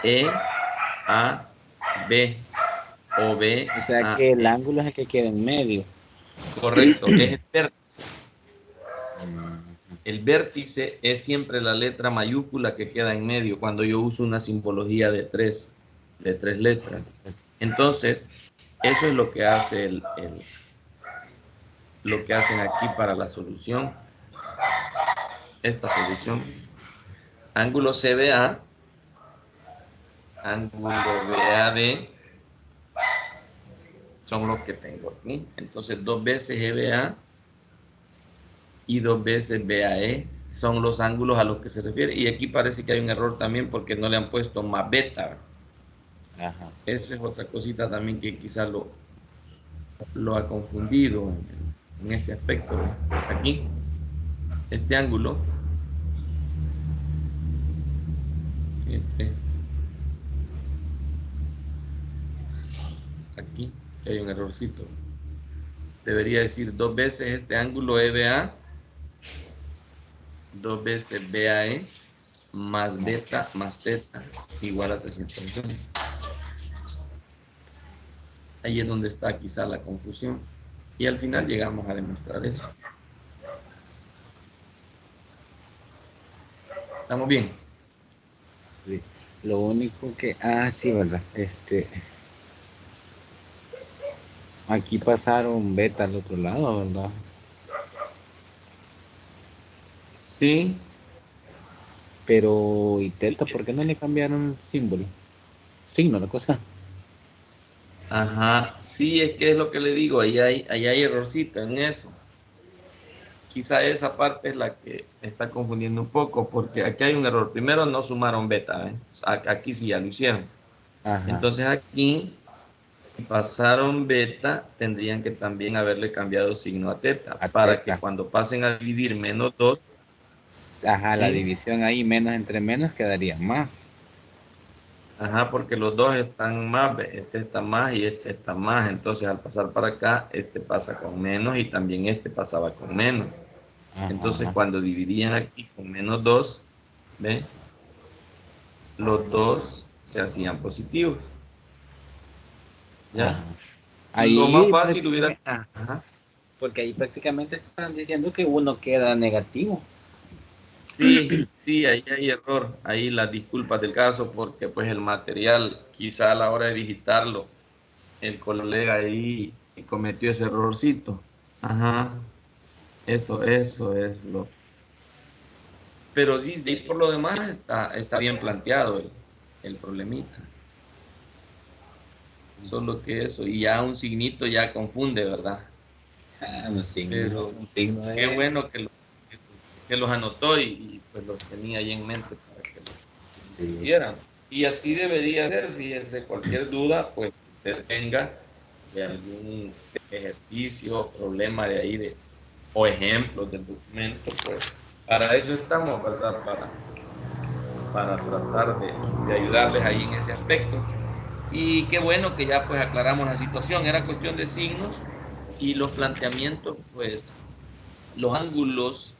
E, A, B o B, O sea A, que el E. ángulo es el que queda en medio. Correcto, es el vértice. el vértice es siempre la letra mayúscula que queda en medio cuando yo uso una simbología de tres letras. Entonces, eso es lo que hace lo que hacen aquí para la solución. Esta solución. Ángulo CBA, ángulo BAD, son los que tengo aquí. Entonces, 2 veces EBA y 2 veces BAE son los ángulos a los que se refiere. Y aquí parece que hay un error también porque no le han puesto más beta. Ajá. Esa es otra cosita también que quizás lo ha confundido en este aspecto. Aquí, este ángulo, aquí hay un errorcito. Debería decir 2 veces este ángulo EBA, 2 veces BAE, más beta, más teta, igual a 320. Ahí es donde está quizá la confusión. Y al final llegamos a demostrar eso. ¿Estamos bien? Sí. Lo único que... Ah, sí, ¿verdad? Aquí pasaron beta al otro lado, ¿verdad? Sí. Pero, ¿y teta? Sí. ¿Por qué no le cambiaron símbolo? Signo, la cosa. Ajá. Sí, es que es lo que le digo. Ahí hay errorcito en eso. Quizá esa parte es la que está confundiendo un poco, porque aquí hay un error. Primero no sumaron beta, ¿eh? Aquí sí ya lo hicieron. Ajá. Entonces aquí, si pasaron beta, tendrían que también haberle cambiado signo a teta, para que cuando pasen a dividir menos 2. Ajá, ¿sí? La división ahí, menos entre menos, quedaría más. Ajá, porque los dos están más, este está más y este está más. Entonces, al pasar para acá, este pasa con menos y también este pasaba con menos. Ajá. Entonces, cuando dividían aquí con menos 2, ¿ve? Los dos se hacían positivos. ¿Ya? Ahí lo más fácil hubiera... Ajá. Porque ahí prácticamente están diciendo que uno queda negativo. Sí, sí, ahí hay error. Ahí las disculpas del caso, porque pues el material, quizá a la hora de digitarlo, el colega ahí cometió ese errorcito. Ajá. Eso es lo. Pero sí, de por lo demás está bien planteado el problemita. Solo que eso, y ya un signito ya confunde, ¿verdad? Un signo, pero un signo qué bueno que los anotó y pues los tenía ahí en mente para que los hicieran. Y así debería ser, fíjense, cualquier duda, pues usted tenga de algún ejercicio, problema de ahí, o ejemplos del documento, pues para eso estamos, ¿verdad? Para tratar de ayudarles ahí en ese aspecto. Y qué bueno que ya pues aclaramos la situación, era cuestión de signos y los planteamientos, pues los ángulos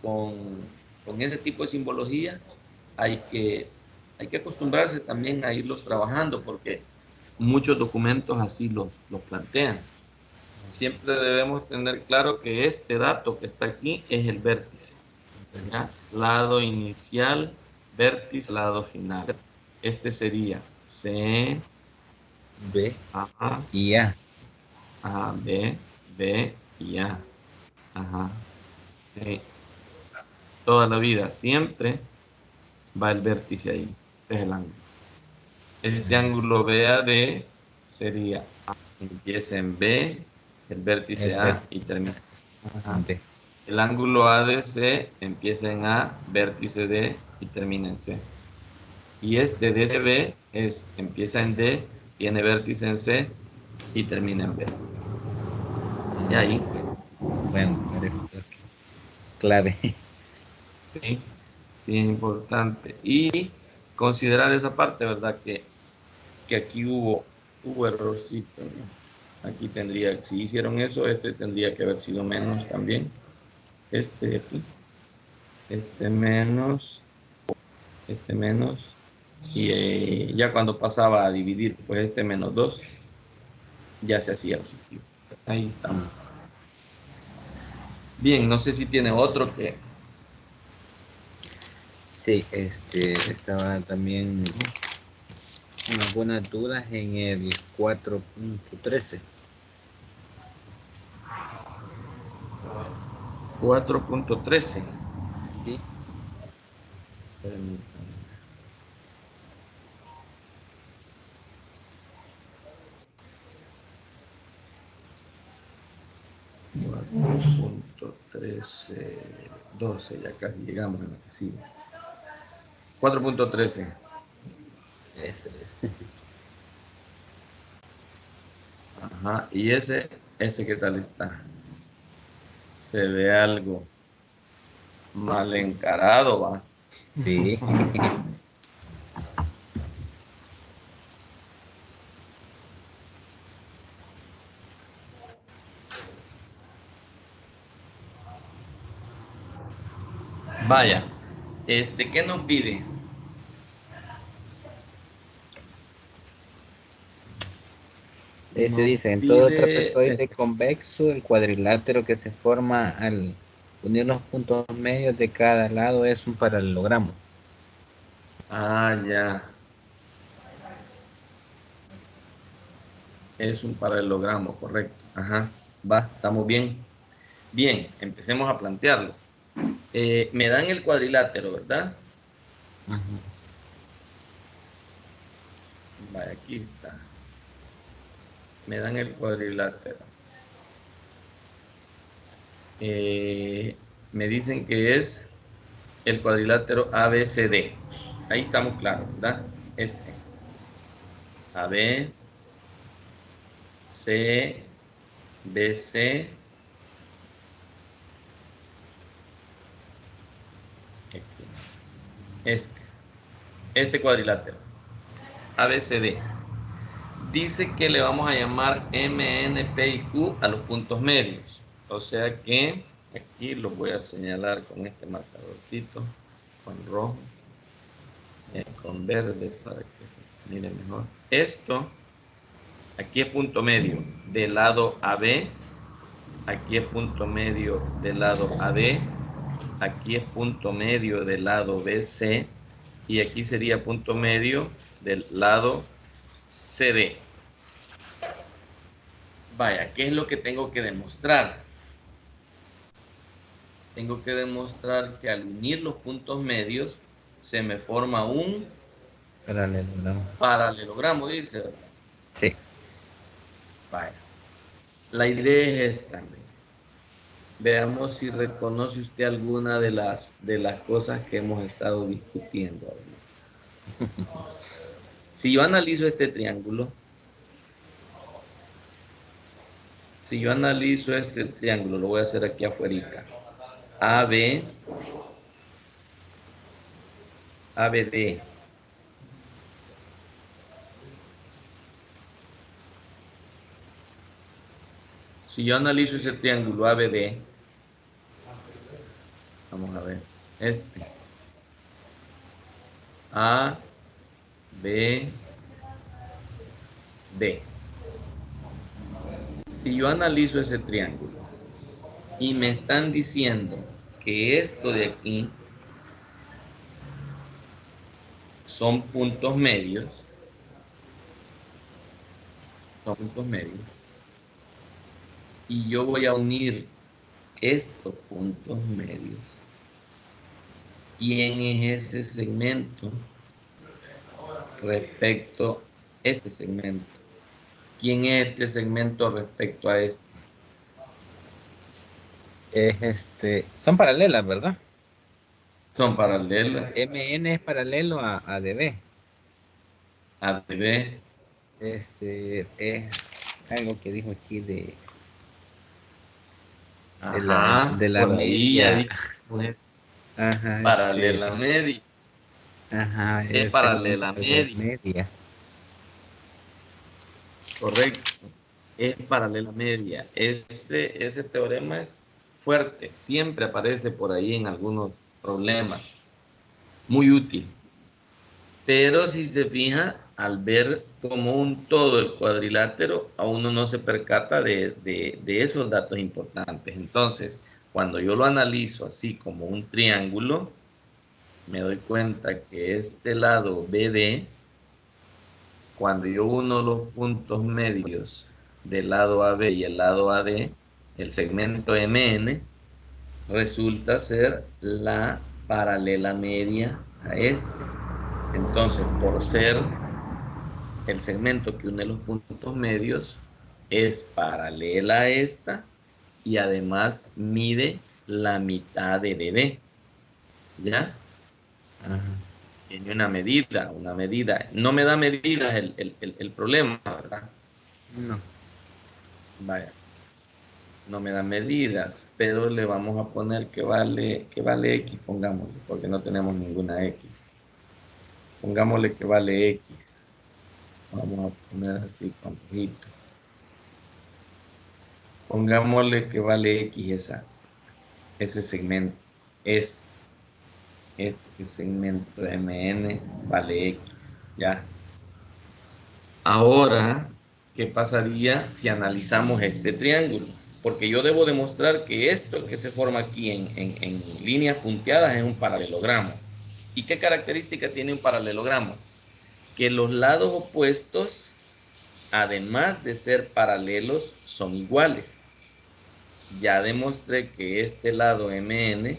con ese tipo de simbología hay que acostumbrarse también a irlos trabajando porque muchos documentos así los plantean. Siempre debemos tener claro que este dato que está aquí es el vértice. ¿Ya? Lado inicial, vértice, lado final. Este sería C, B, ajá, y A. A, B, B y A. Ajá. Sí. Toda la vida, siempre va el vértice ahí. Este es el ángulo. Este ángulo BAD sería, empieza en B, el vértice A y termina. Ajá. El ángulo ADC empieza en A, vértice D y termina en C. Y este DCB empieza en D, tiene vértice en C y termina en B. Y ahí. Bueno, clave. Sí, sí es importante. Y considerar esa parte, ¿verdad? Que aquí hubo errorcito. Aquí tendría, si hicieron eso, este tendría que haber sido menos también. Este de aquí. Este menos. Y ya cuando pasaba a dividir, pues este menos 2 ya se hacía positivo. Ahí estamos. Bien, no sé si tiene otro que... Sí, estaba también con algunas dudas en el 4.13. 4.13. Sí. Permítame. 4.13, 12, ya casi llegamos a lo que sigue. 4.13. Ese es. Ajá, y ese ¿qué tal está? Se ve algo mal encarado, va. Sí. Vaya, ¿qué nos pide? Se Nos dice, en todo pide, trapezoide convexo, el cuadrilátero que se forma al unir los puntos medios de cada lado es un paralelogramo. ya, es un paralelogramo, correcto. Ajá, va, estamos bien. Bien, empecemos a plantearlo. Me dan el cuadrilátero, ¿verdad? Ujú. Vaya, aquí está. Me dan el cuadrilátero. Me dicen que es el cuadrilátero ABCD. Ahí estamos claros, ¿verdad? AB, C, BC, aquí. Este cuadrilátero, ABCD. Dice que le vamos a llamar M, N, P y Q a los puntos medios. O sea que aquí lo voy a señalar con este marcadorcito, con rojo, con verde para que se mire mejor. Esto, aquí es punto medio del lado AB, aquí es punto medio del lado AD, aquí es punto medio del lado BC y aquí sería punto medio del lado CD. Vaya, ¿qué es lo que tengo que demostrar? Tengo que demostrar que al unir los puntos medios se me forma un Paralelogramo. paralelogramo, dice, ¿verdad? Sí. Vaya, la idea es esta. Veamos si reconoce usted alguna de las cosas que hemos estado discutiendo ahorita. Si yo analizo este triángulo, lo voy a hacer aquí afuera. AB, ABD. Si yo analizo ese triángulo ABD, vamos a ver, A, B, D. Si yo analizo ese triángulo y me están diciendo que esto de aquí son puntos medios, y yo voy a unir estos puntos medios. ¿Quién es ese segmento respecto a este segmento? ¿Quién es este segmento respecto a este? Son paralelas, ¿verdad? Son paralelas. MN es paralelo a DB. ADB. Es algo que dijo aquí de Ajá, la por ahí ya media. dijimos, Ajá, paralela media. ajá, Es es el paralela número de media. media. Correcto. Es paralela media. Ese teorema es fuerte. Siempre aparece por ahí en algunos problemas. Muy útil. Pero si se fija, al ver como un todo el cuadrilátero, a uno no se percata de esos datos importantes. Entonces, cuando yo lo analizo así como un triángulo, me doy cuenta que este lado BD, cuando yo uno los puntos medios del lado AB y el lado AD, el segmento MN, resulta ser la paralela media a este. Entonces, por ser el segmento que une los puntos medios, es paralela a esta y además mide la mitad de BD. ¿Ya? Ajá. Tiene una medida. No me da medidas el problema, ¿verdad? No. Vaya, no me da medidas, pero le vamos a poner que vale X, pongámosle, porque no tenemos ninguna X. Pongámosle que vale X. Vamos a poner así con rojito. Pongámosle que vale X ese segmento. Este segmento MN vale X. Ya. Ahora, ¿qué pasaría si analizamos este triángulo? Porque yo debo demostrar que esto que se forma aquí en líneas punteadas es un paralelogramo. ¿Y qué característica tiene un paralelogramo? Que los lados opuestos, además de ser paralelos, son iguales. Ya demostré que este lado MN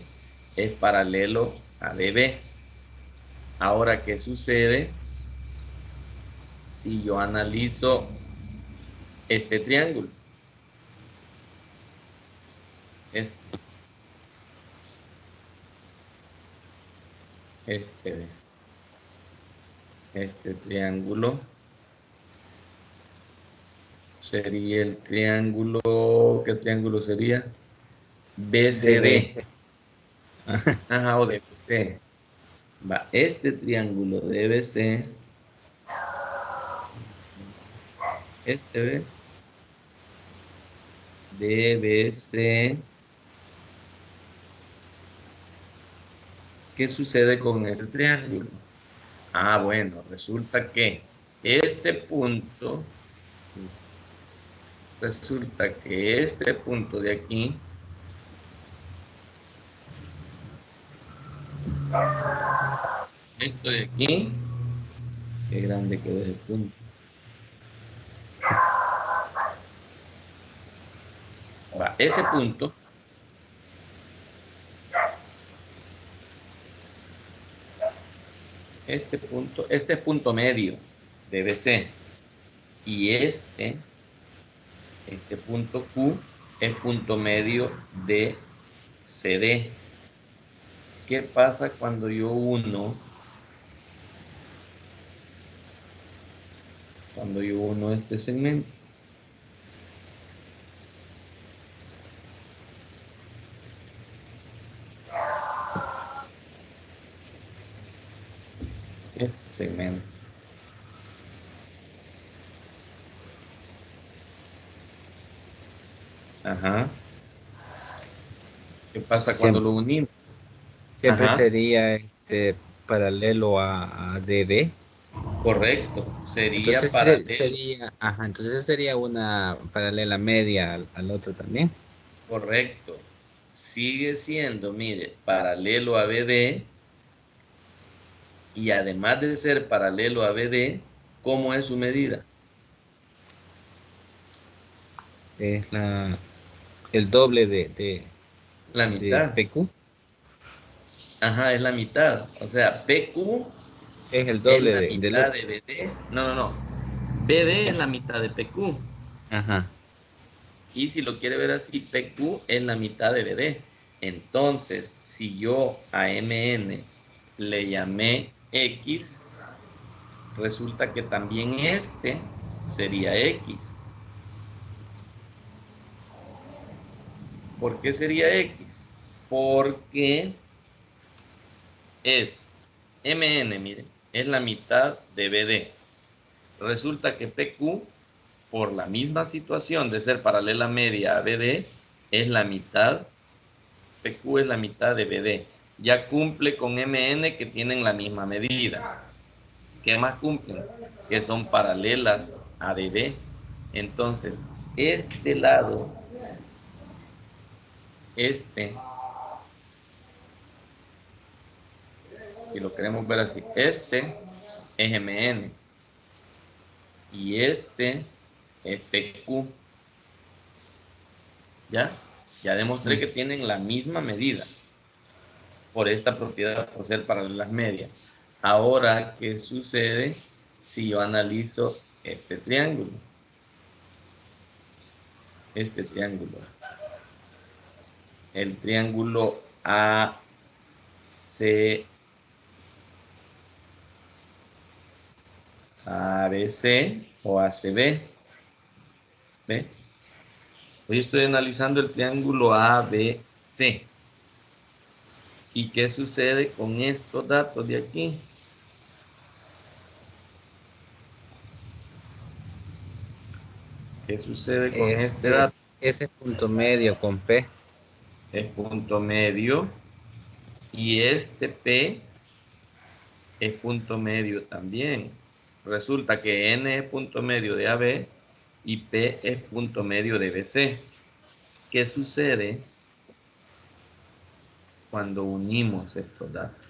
es paralelo a DB. Ahora, ¿qué sucede si yo analizo este triángulo? Este, este triángulo sería el triángulo, ¿qué triángulo sería? BCD. DB. Ajá, o DBC. Va, este triángulo DBC, este ve, DBC, ¿qué sucede con ese triángulo? Ah, bueno, resulta que este punto, resulta que este punto de aquí, esto de aquí, qué grande quedó ese punto. Va, ese punto, este es punto medio de BC. Y este punto Q es punto medio de CD. ¿Qué pasa cuando yo uno este segmento? Este segmento. Ajá. ¿Qué pasa cuando Siempre, lo unimos? siempre Ajá. sería paralelo a DB. Correcto. Sería Entonces paralelo. sería, ajá, entonces sería una paralela media al otro también. Correcto. Sigue siendo, mire, paralelo a BD y además de ser paralelo a BD, ¿cómo es su medida? Es el doble La de mitad. PQ. Ajá, es la mitad. O sea, PQ Es el es doble la del mitad otro. de BD. No, no, no. BD es la mitad de PQ. Ajá. Y si lo quiere ver así, PQ es la mitad de BD. Entonces, si yo a MN le llamé X, resulta que también este sería X. ¿Por qué sería X? Porque es MN, miren, es la mitad de BD. Resulta que PQ, por la misma situación de ser paralela media a BD, es la mitad, PQ es la mitad de BD. Ya cumple con MN que tienen la misma medida. ¿Qué más cumplen? Que son paralelas a DB. Entonces, este lado este, si lo queremos ver así, este es MN y este es PQ. ¿Ya? Ya demostré que tienen la misma medida por esta propiedad, por ser paralelas medias. Ahora, ¿qué sucede si yo analizo este triángulo? Este triángulo. El triángulo AC, ABC o ACB. ¿Ve? Hoy estoy analizando el triángulo ABC. ¿Y qué sucede con estos datos de aquí? ¿Qué sucede con este dato? Ese punto medio con P. Es punto medio. Y este P es punto medio también. Resulta que N es punto medio de AB y P es punto medio de BC. ¿Qué sucede cuando unimos estos datos?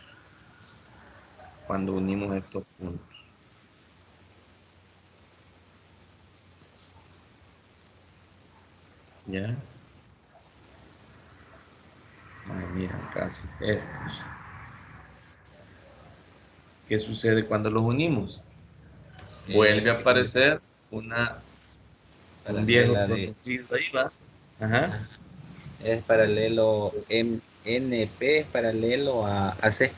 Cuando unimos estos puntos. ¿Ya? Ay, miren, casi estos. ¿Qué sucede cuando los unimos? Vuelve a aparecer un viejo Paralela de. conocido ahí, ¿va? Ajá. Ajá. Es paralelo NP, es paralelo a AC.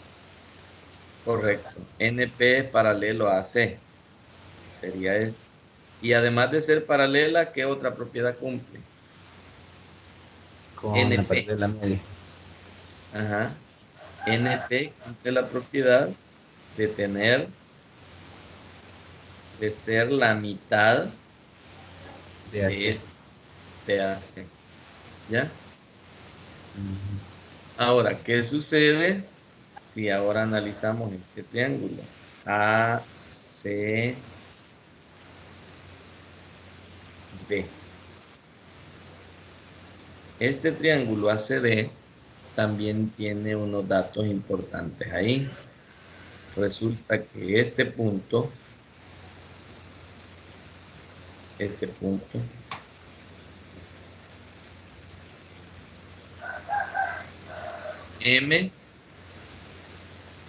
Correcto. NP es paralelo a C. Sería esto. Y además de ser paralela, ¿qué otra propiedad cumple? Con la NP. paralela media. Ajá. NP cumple la propiedad de tener, de ser la mitad De de AC. este AC. ¿Ya? Ujú. Ahora, ¿qué sucede si ahora analizamos este triángulo? ACB. Este triángulo ACD también tiene unos datos importantes ahí. Resulta que este punto, M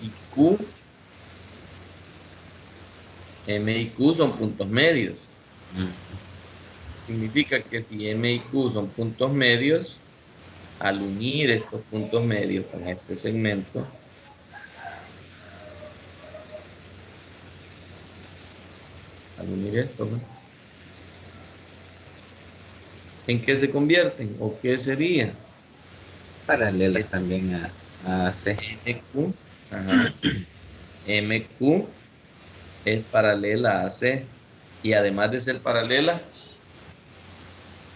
y Q, M y Q son puntos medios. Significa que si M y Q son puntos medios, al unir estos puntos medios con este segmento, al unir esto, ¿no? ¿En qué se convierten? ¿O qué sería? Paralelas Es también a AC. MQ, ajá, MQ es paralela a C. Y además de ser paralela,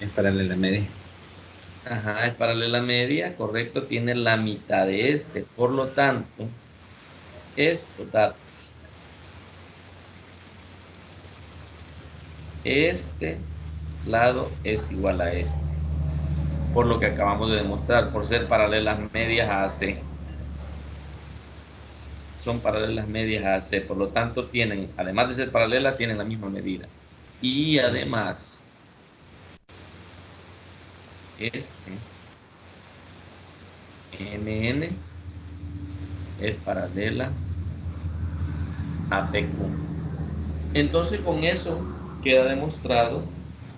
Es paralela media. ajá, es paralela media, correcto, tiene la mitad de este. Por lo tanto, estos datos, este lado es igual a este. Por lo que acabamos de demostrar, por ser paralelas medias a C. Son paralelas medias a C. Por lo tanto, tienen, además de ser paralelas, tienen la misma medida. Y además, este NN es paralela a PQ. Entonces, con eso queda demostrado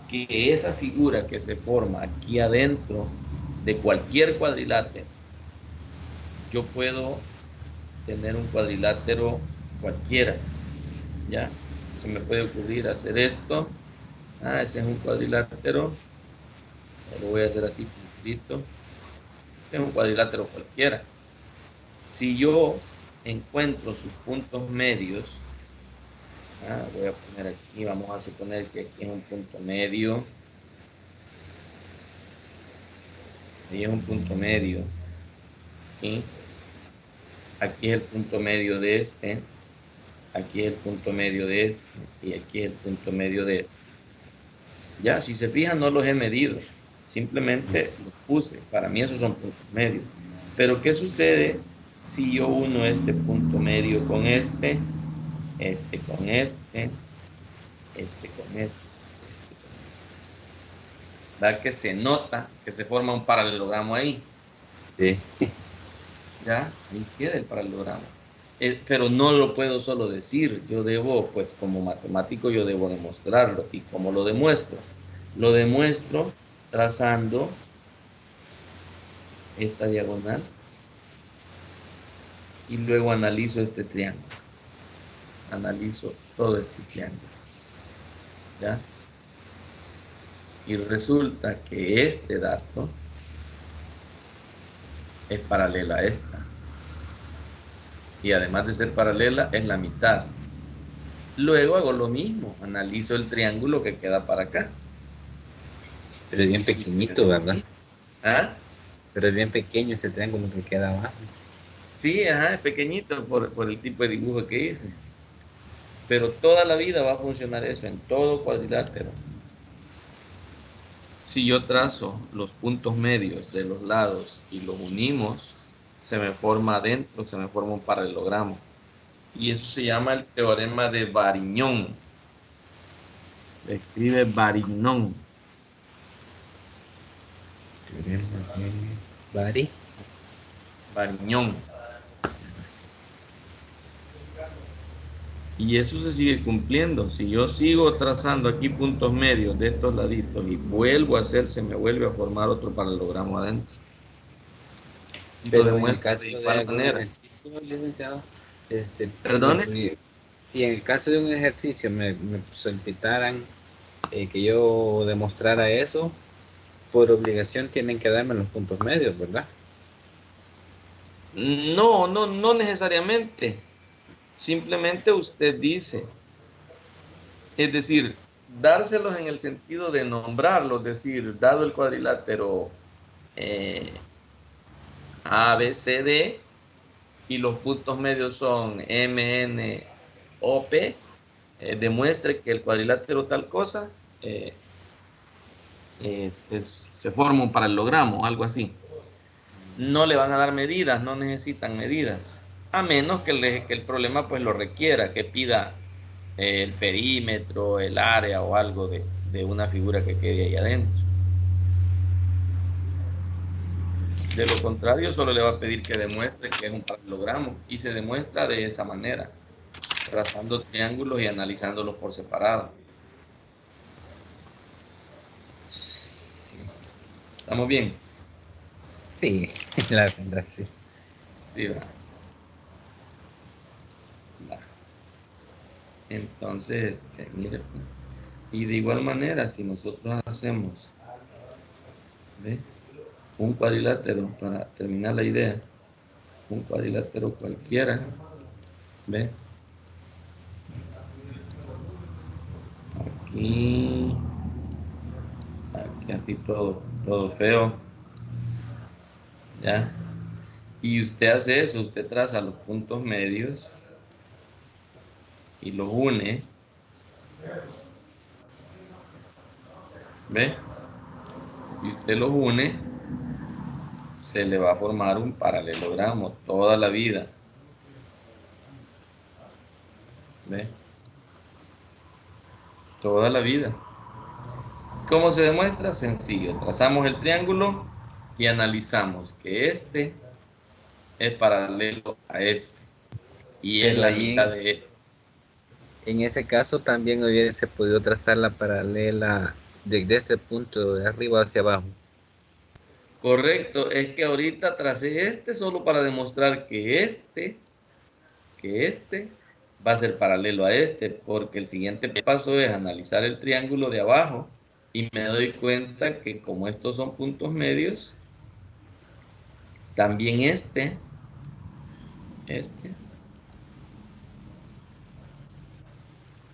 que esa figura que se forma aquí adentro de cualquier cuadrilátero, yo puedo tener un cuadrilátero cualquiera, ¿ya? Se me puede ocurrir hacer esto. Ah, ese es un cuadrilátero. Lo voy a hacer así, puntito. Este es un cuadrilátero cualquiera. Si yo encuentro sus puntos medios, voy a poner aquí, vamos a suponer que aquí es un punto medio. Ahí es un punto medio. Aquí, aquí es el punto medio de este. Aquí es el punto medio de este. Y aquí es el punto medio de este. Ya, si se fijan, no los he medido. Simplemente los puse. Para mí esos son puntos medios. Pero ¿qué sucede si yo uno este punto medio con este con este con este con este? ¿Verdad que se nota que se forma un paralelogramo ahí? Sí. ¿Ya? Ahí queda el paralelogramo. Pero no lo puedo solo decir, yo debo, pues como matemático, yo debo demostrarlo. ¿Y cómo lo demuestro? Lo demuestro trazando esta diagonal y luego analizo este triángulo. Analizo todo este triángulo. ¿Ya? Y resulta que este dato es paralela a esta. Y además de ser paralela, es la mitad. Luego hago lo mismo, analizo el triángulo que queda para acá. Pero es bien Y sucede pequeñito, lo ¿verdad? mismo. ¿Ah? Pero es bien pequeño ese triángulo que queda abajo. Sí, ajá, es pequeñito por el tipo de dibujo que hice. Pero toda la vida va a funcionar eso en todo cuadrilátero. Si yo trazo los puntos medios de los lados y los unimos, se me forma adentro, se me forma un paralelogramo. Y eso se llama el teorema de Varignón. Se escribe Varignón. Teorema de Bari. Varignón. Y eso se sigue cumpliendo. Si yo sigo trazando aquí puntos medios de estos laditos y vuelvo a hacer, se me vuelve a formar otro paralelogramo adentro. Y lo Pero en el demuestro caso de de igual algún manera. ejercicio, licenciado, ¿Perdone? si en el caso de un ejercicio me solicitaran que yo demostrara eso, por obligación tienen que darme los puntos medios, ¿verdad? No, no, no necesariamente. Simplemente usted dice, es decir, dárselos en el sentido de nombrarlos, es decir, dado el cuadrilátero eh, A, B, C, D, y los puntos medios son M, N, O, P, demuestre que el cuadrilátero tal cosa se forma un paralelogramo, algo así. No le van a dar medidas, no necesitan medidas, a menos que el problema pues lo requiera, que pida el perímetro, el área o algo de una figura que quede ahí adentro. De lo contrario, solo le va a pedir que demuestre que es un paralelogramo y se demuestra de esa manera, trazando triángulos y analizándolos por separado. ¿Estamos bien? Sí, la verdad, sí. Sí, va. Va. Entonces, mire, pues, y de igual manera, si nosotros hacemos, ¿ve?, un cuadrilátero, para terminar la idea, un cuadrilátero cualquiera, ¿ve? Aquí, aquí así todo feo, ¿ya? Y usted hace eso, usted traza los puntos medios y los une, ¿ve? Y usted los une, se le va a formar un paralelogramo toda la vida, ¿ve? Toda la vida. ¿Cómo se demuestra? Sencillo. Trazamos el triángulo y analizamos que este es paralelo a este y es Pero la ahí mitad de este. en ese caso también hubiese podido trazar la paralela desde ese punto de arriba hacia abajo. Correcto, es que ahorita tracé este solo para demostrar que este va a ser paralelo a este, porque el siguiente paso es analizar el triángulo de abajo y me doy cuenta que como estos son puntos medios, también este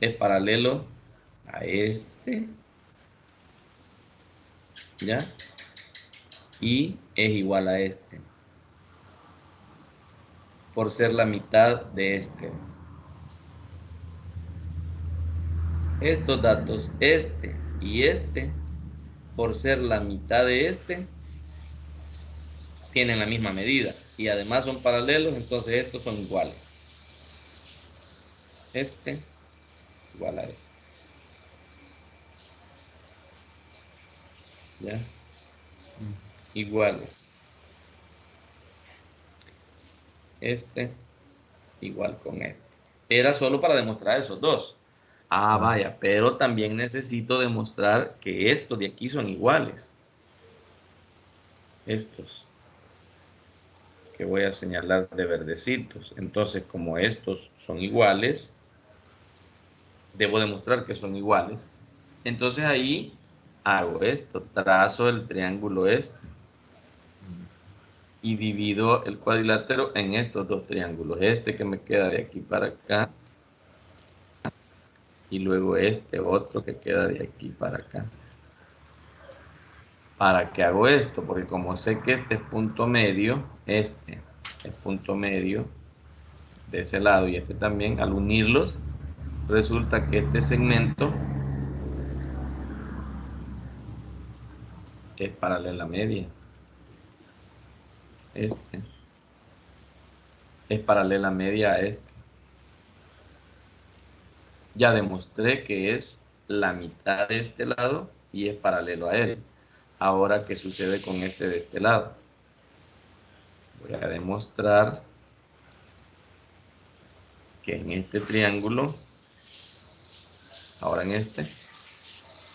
es paralelo a este, ¿ya? Y es igual a este, por ser la mitad de este. Estos datos, este y este, por ser la mitad de este, tienen la misma medida. Y además son paralelos, entonces estos son iguales. Este igual a este. ¿Ya? Iguales. Este igual con este. Era solo para demostrar esos dos. Ah, vaya, pero también necesito demostrar que estos de aquí son iguales. Estos que voy a señalar de verdecitos. Entonces, como estos son iguales, debo demostrar que son iguales. Entonces ahí hago esto, trazo el triángulo este y divido el cuadrilátero en estos dos triángulos. Este que me queda de aquí para acá y luego este otro que queda de aquí para acá. ¿Para qué hago esto? Porque como sé que este es punto medio, este es punto medio de ese lado y este también, al unirlos, resulta que este segmento es paralela media. Este es paralela media a este. Ya demostré que es la mitad de este lado y es paralelo a él. Ahora, ¿qué sucede con este de este lado? Voy a demostrar que en este triángulo, ahora en este,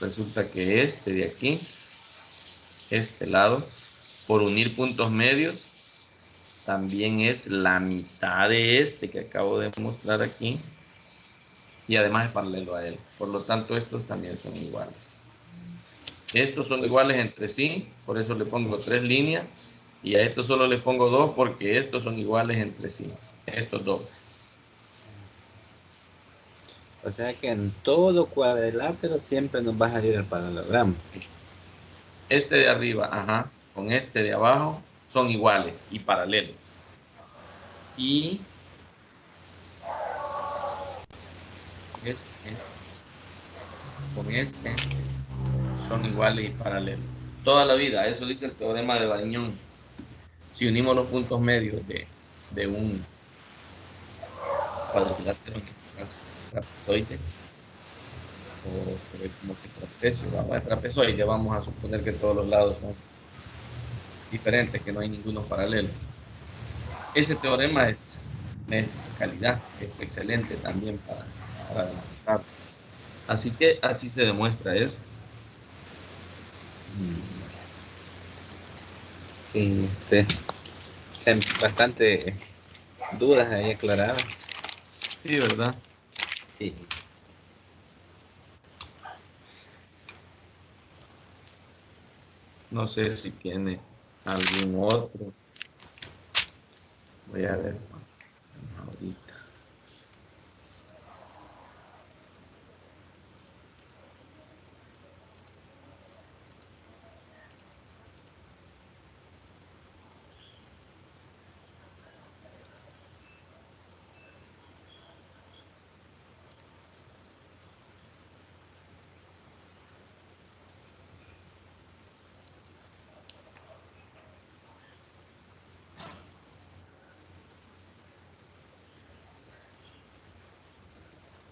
resulta que este de aquí, este lado, por unir puntos medios, también es la mitad de este que acabo de mostrar aquí y además es paralelo a él. Por lo tanto, estos también son iguales. Estos son iguales entre sí, por eso le pongo 3 líneas y a estos solo le pongo 2 porque estos son iguales entre sí. Estos dos. O sea que en todo cuadrilátero siempre nos va a salir el paralelogramo. Este de arriba, ajá, con este de abajo son iguales y paralelos. Y este con este son iguales y paralelos. Toda la vida, eso dice el teorema de Varignon. Si unimos los puntos medios de un cuadrilátero, en este caso trapezoide, o se ve como que trapecio, vamos a trapezoide, vamos a suponer que todos los lados son diferentes, que no hay ninguno paralelo. Ese teorema es calidad, es excelente también para demostrar. Así que así se demuestra eso. Sí, bastante dudas ahí aclaradas. Sí, ¿verdad? Sí. No sé si tiene algún otro. Voy a ver.